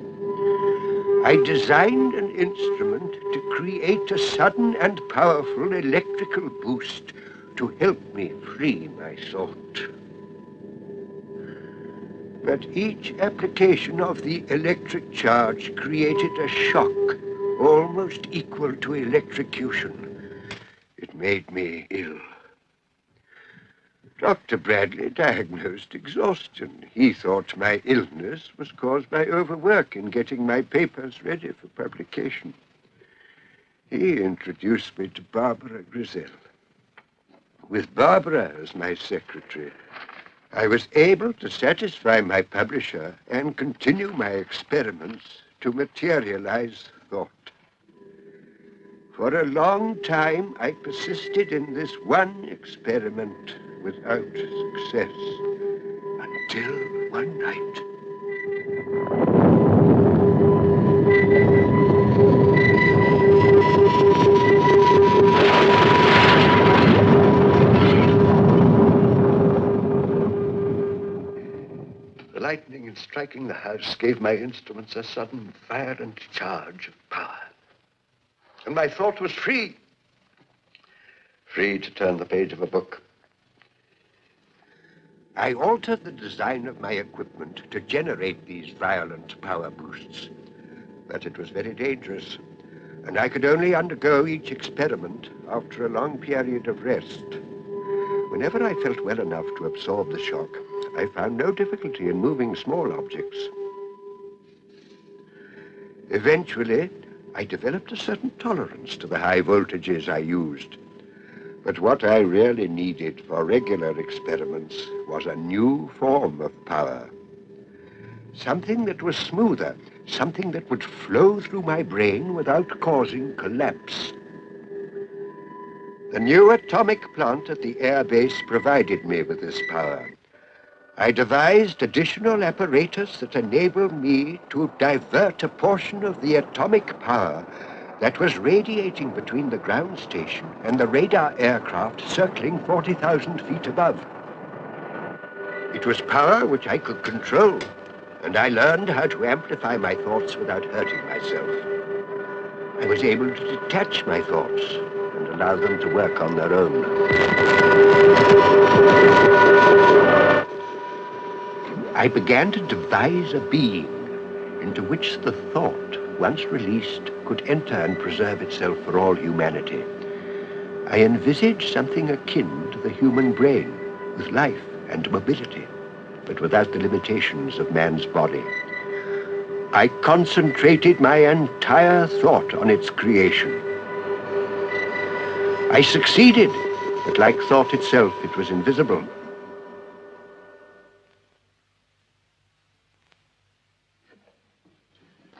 [SPEAKER 19] I designed an instrument to create a sudden and powerful electrical boost to help me free my thought. But each application of the electric charge created a shock almost equal to electrocution. It made me ill. Dr. Bradley diagnosed exhaustion. He thought my illness was caused by overwork in getting my papers ready for publication. He introduced me to Barbara Grizel. With Barbara as my secretary, I was able to satisfy my publisher and continue my experiments to materialize thought. For a long time, I persisted in this one experiment without success, until one night. The lightning in striking the house gave my instruments a sudden violent charge of power. And my thought was free. Free to turn the page of a book. I altered the design of my equipment to generate these violent power boosts. But it was very dangerous, and I could only undergo each experiment after a long period of rest. Whenever I felt well enough to absorb the shock, I found no difficulty in moving small objects. Eventually, I developed a certain tolerance to the high voltages I used.
[SPEAKER 16] But what I really needed for regular experiments was a new form of power. Something that was smoother, something that would flow through my brain without causing collapse. The new atomic plant at the air base provided me with this power. I devised additional apparatus that enabled me to divert a portion of the atomic power that was radiating between the ground station and the radar aircraft circling 40,000 feet above. It was power which I could control, and I learned how to amplify my thoughts without hurting myself. I was able to detach my thoughts and allow them to work on their own. I began to devise a being into which the thought, once released, could enter and preserve itself for all humanity. I envisaged something akin to the human brain, with life and mobility, but without the limitations of man's body. I concentrated my entire thought on its creation. I succeeded, but like thought itself, it was invisible.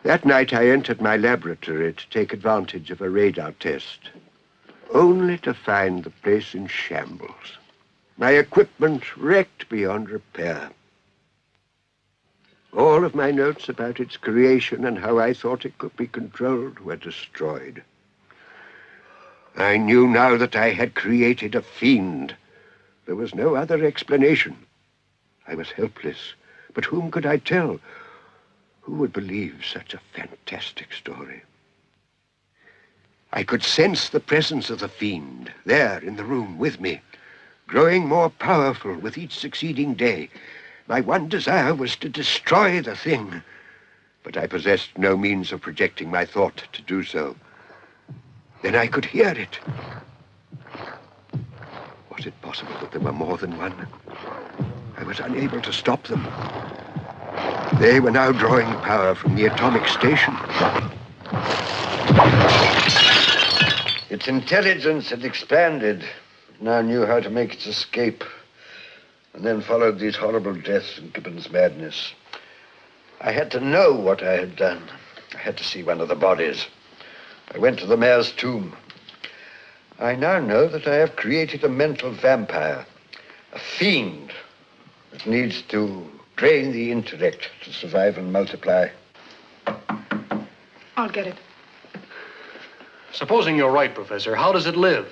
[SPEAKER 16] That night I entered my laboratory to take advantage of a radar test, only to find the place in shambles. My equipment wrecked beyond repair. All of my notes about its creation and how I thought it could be controlled were destroyed. I knew now that I had created a fiend. There was no other explanation. I was helpless, but whom could I tell? Who would believe such a fantastic story? I could sense the presence of the fiend there in the room with me, growing more powerful with each succeeding day. My one desire was to destroy the thing, but I possessed no means of projecting my thought to do so. Then I could hear it. Was it possible that there were more than one? I was unable to stop them. They were now drawing power from the atomic station. Its intelligence had expanded. It now knew how to make its escape. And then followed these horrible deaths and Gibbon's madness. I had to know what I had done. I had to see one of the bodies. I went to the mayor's tomb. I now know that I have created a mental vampire, a fiend that needs to drain the intellect to survive and multiply.
[SPEAKER 7] I'll get it.
[SPEAKER 1] Supposing you're right, Professor, how does it live?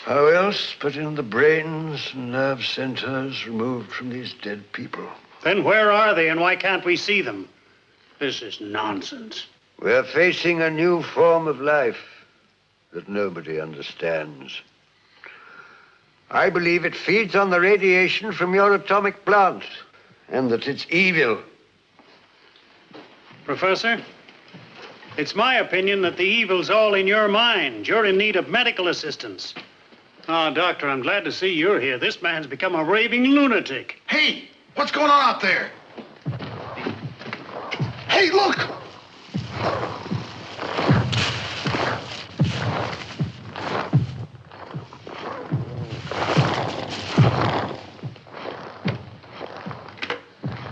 [SPEAKER 16] How else but in the brains and nerve centers removed from these dead people?
[SPEAKER 5] Then where are they and why can't we see them? This is nonsense.
[SPEAKER 16] We're facing a new form of life that nobody understands. I believe it feeds on the radiation from your atomic plant, and that it's evil.
[SPEAKER 5] Professor, it's my opinion that the evil's all in your mind. You're in need of medical assistance. Oh, Doctor, I'm glad to see you're here. This man's become a raving lunatic.
[SPEAKER 8] Hey, what's going on out there? Hey, look!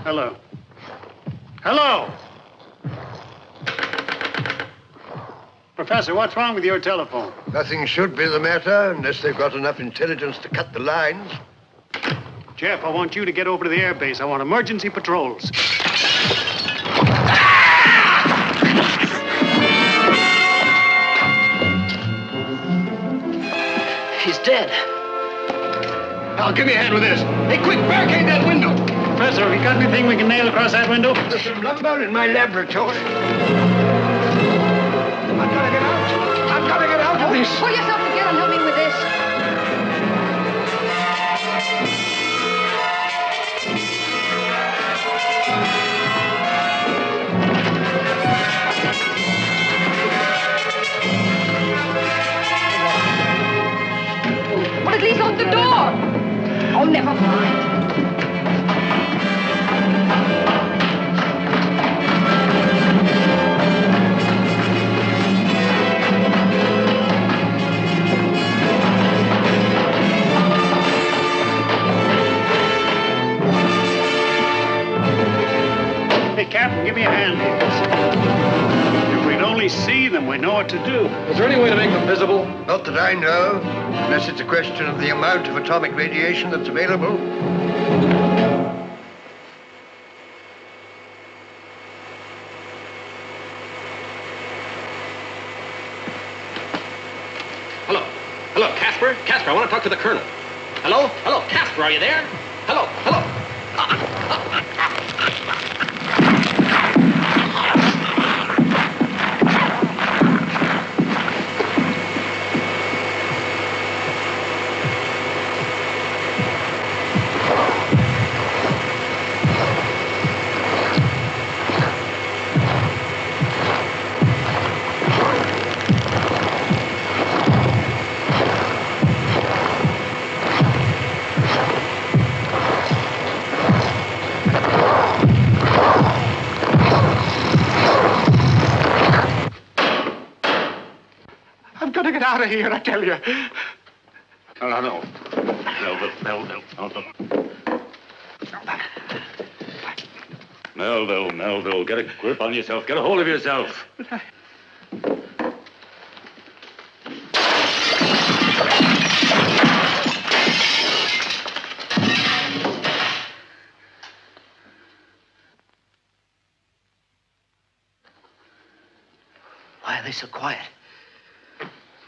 [SPEAKER 5] Hello. Hello! Professor, what's wrong with your telephone?
[SPEAKER 16] Nothing should be the matter unless they've got enough intelligence to cut the lines.
[SPEAKER 5] Jeff, I want you to get over to the air base. I want emergency patrols.
[SPEAKER 2] He's dead.
[SPEAKER 1] Al, give me a hand with this. Hey, quick, barricade that window.
[SPEAKER 5] Professor, have you got anything we can nail across that window?
[SPEAKER 16] There's some lumber in my laboratory. I've got to get out. I've got to get out of this.
[SPEAKER 7] Pull yourself together and help me with this. Well, at least lock the door. Oh, never mind.
[SPEAKER 21] them. We know what to do.
[SPEAKER 1] Is there any way to make them visible?
[SPEAKER 19] Not that I know, unless it's a question of the amount of atomic radiation that's available.
[SPEAKER 10] Hello. Hello, Casper? Casper, I want to talk to the colonel. Hello? Hello, Casper, are you there? Hello? Hello?
[SPEAKER 21] Get out of here, I tell you.
[SPEAKER 14] No. Melville, get a grip on yourself. Get a hold of yourself.
[SPEAKER 2] Why are they so quiet?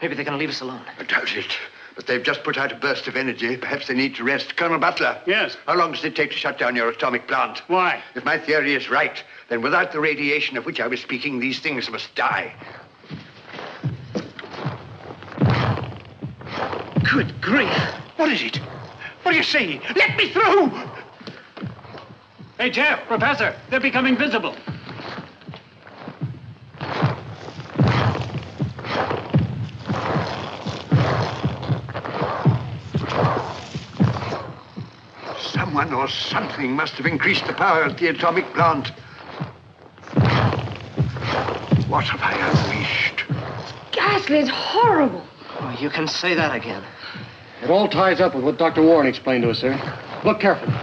[SPEAKER 2] Maybe they're going to leave us alone.
[SPEAKER 19] I doubt it. But they've just put out a burst of energy. Perhaps they need to rest. Colonel Butler.
[SPEAKER 21] Yes?
[SPEAKER 19] How long does it take to shut down your atomic plant?
[SPEAKER 21] Why?
[SPEAKER 19] If my theory is right, then without the radiation of which I was speaking, these things must die.
[SPEAKER 21] Good grief. What is it? What do you see? Let me through! Hey, Jeff, Professor, they're becoming visible.
[SPEAKER 19] Someone or something must have increased the power at the atomic plant. What have I unleashed?
[SPEAKER 7] Ghastly, it's horrible.
[SPEAKER 2] Oh, you can say that again.
[SPEAKER 1] It all ties up with what Dr. Warren explained to us, sir. Look carefully.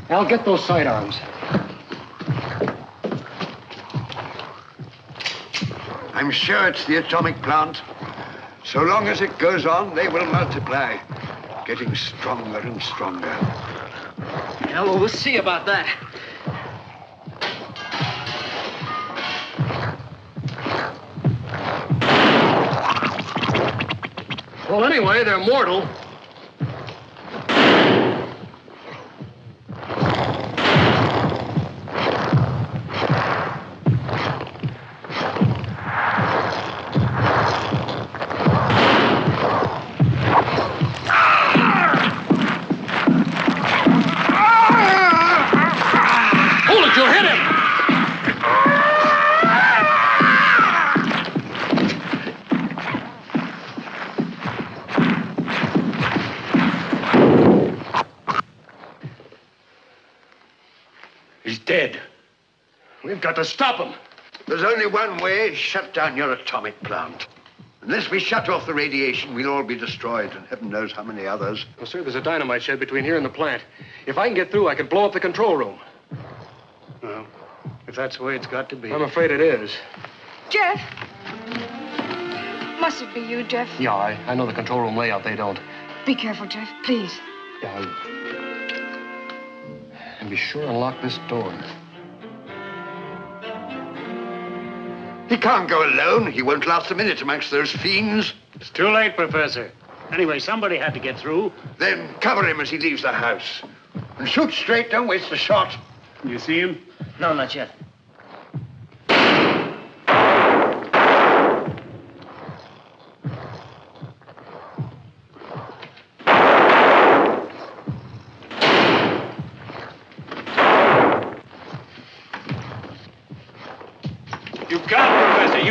[SPEAKER 1] Al, get those sidearms.
[SPEAKER 19] I'm sure it's the atomic plant. So long as it goes on, they will multiply, getting stronger and stronger.
[SPEAKER 2] Yeah, well, we'll see about that.
[SPEAKER 1] Well, anyway, they're mortal.
[SPEAKER 19] We've got to stop him. There's only one way, shut down your atomic plant. Unless we shut off the radiation, we'll all be destroyed, and heaven knows how many others.
[SPEAKER 1] Well, sir, there's a dynamite shed between here and the plant. If I can get through, I can blow up the control room.
[SPEAKER 21] Well, if that's the way it's got to be.
[SPEAKER 1] I'm afraid it is.
[SPEAKER 7] Jeff? Must it be you, Jeff?
[SPEAKER 1] Yeah, I know the control room layout. They don't.
[SPEAKER 7] Be careful, Jeff, please.
[SPEAKER 1] Yeah, and be sure and lock this door.
[SPEAKER 19] He can't go alone. He won't last a minute amongst those fiends.
[SPEAKER 21] It's too late, Professor. Anyway, somebody had to get through.
[SPEAKER 19] Then cover him as he leaves the house. And shoot straight, don't waste a shot.
[SPEAKER 21] You see him?
[SPEAKER 2] No, not yet.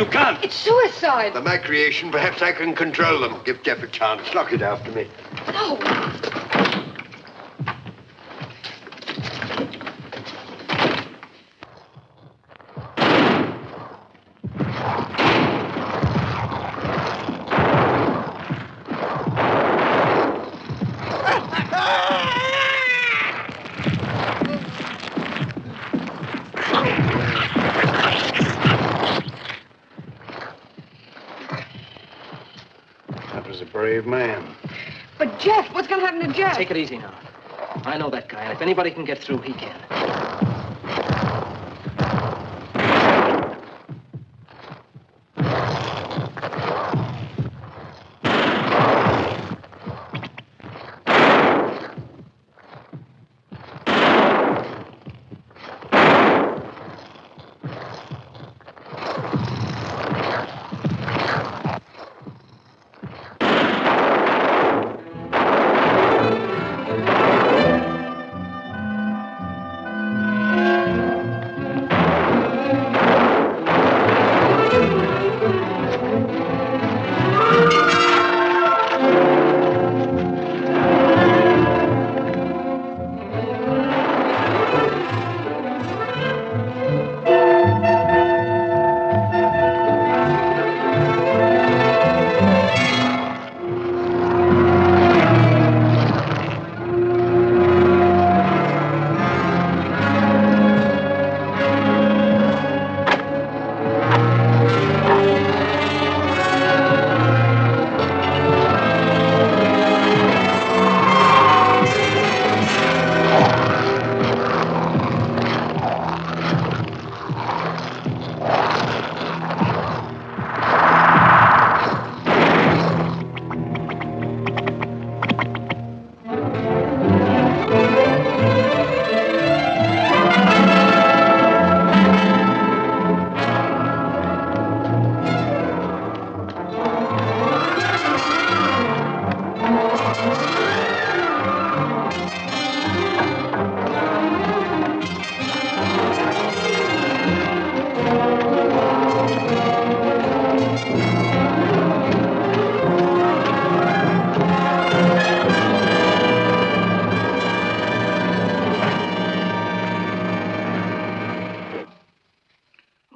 [SPEAKER 19] You can't.
[SPEAKER 7] It's suicide.
[SPEAKER 19] They're my creation. Perhaps I can control them. Give Jeff a chance. Lock it after me.
[SPEAKER 7] No.
[SPEAKER 21] Brave man.
[SPEAKER 7] But Jeff, what's going to happen to Jeff?
[SPEAKER 2] Take it easy now. I know that guy, and if anybody can get through, he can.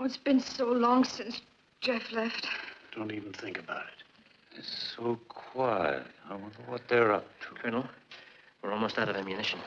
[SPEAKER 7] It's been so long since Jeff left.
[SPEAKER 21] Don't even think about it.
[SPEAKER 14] It's so quiet. I wonder what they're up to.
[SPEAKER 2] Colonel, we're almost out of ammunition.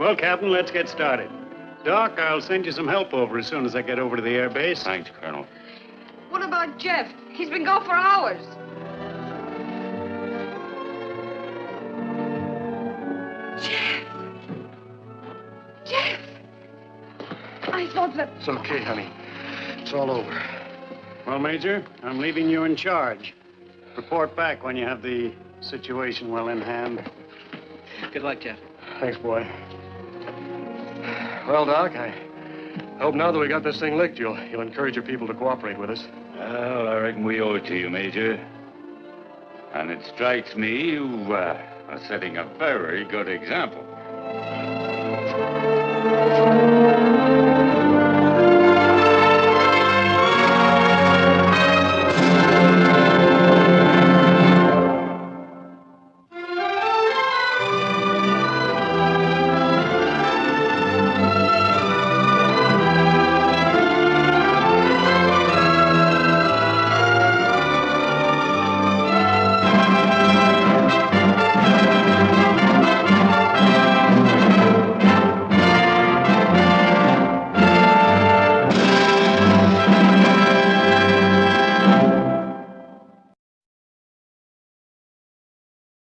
[SPEAKER 5] Well, Captain, let's get started. Doc, I'll send you some help over as soon as I get over to the air base.
[SPEAKER 14] Thanks, Colonel.
[SPEAKER 7] What about Jeff? He's been gone for hours. Jeff! I thought that...
[SPEAKER 1] It's okay, honey. It's all over.
[SPEAKER 5] Well, Major, I'm leaving you in charge. Report back when you have the situation well in hand.
[SPEAKER 2] Good luck, Jeff.
[SPEAKER 1] Thanks, boy. Well, Doc, I hope now that we got this thing licked, you'll encourage your people to cooperate with us.
[SPEAKER 14] Well, I reckon we owe it to you, Major. And it strikes me you are setting a very good example.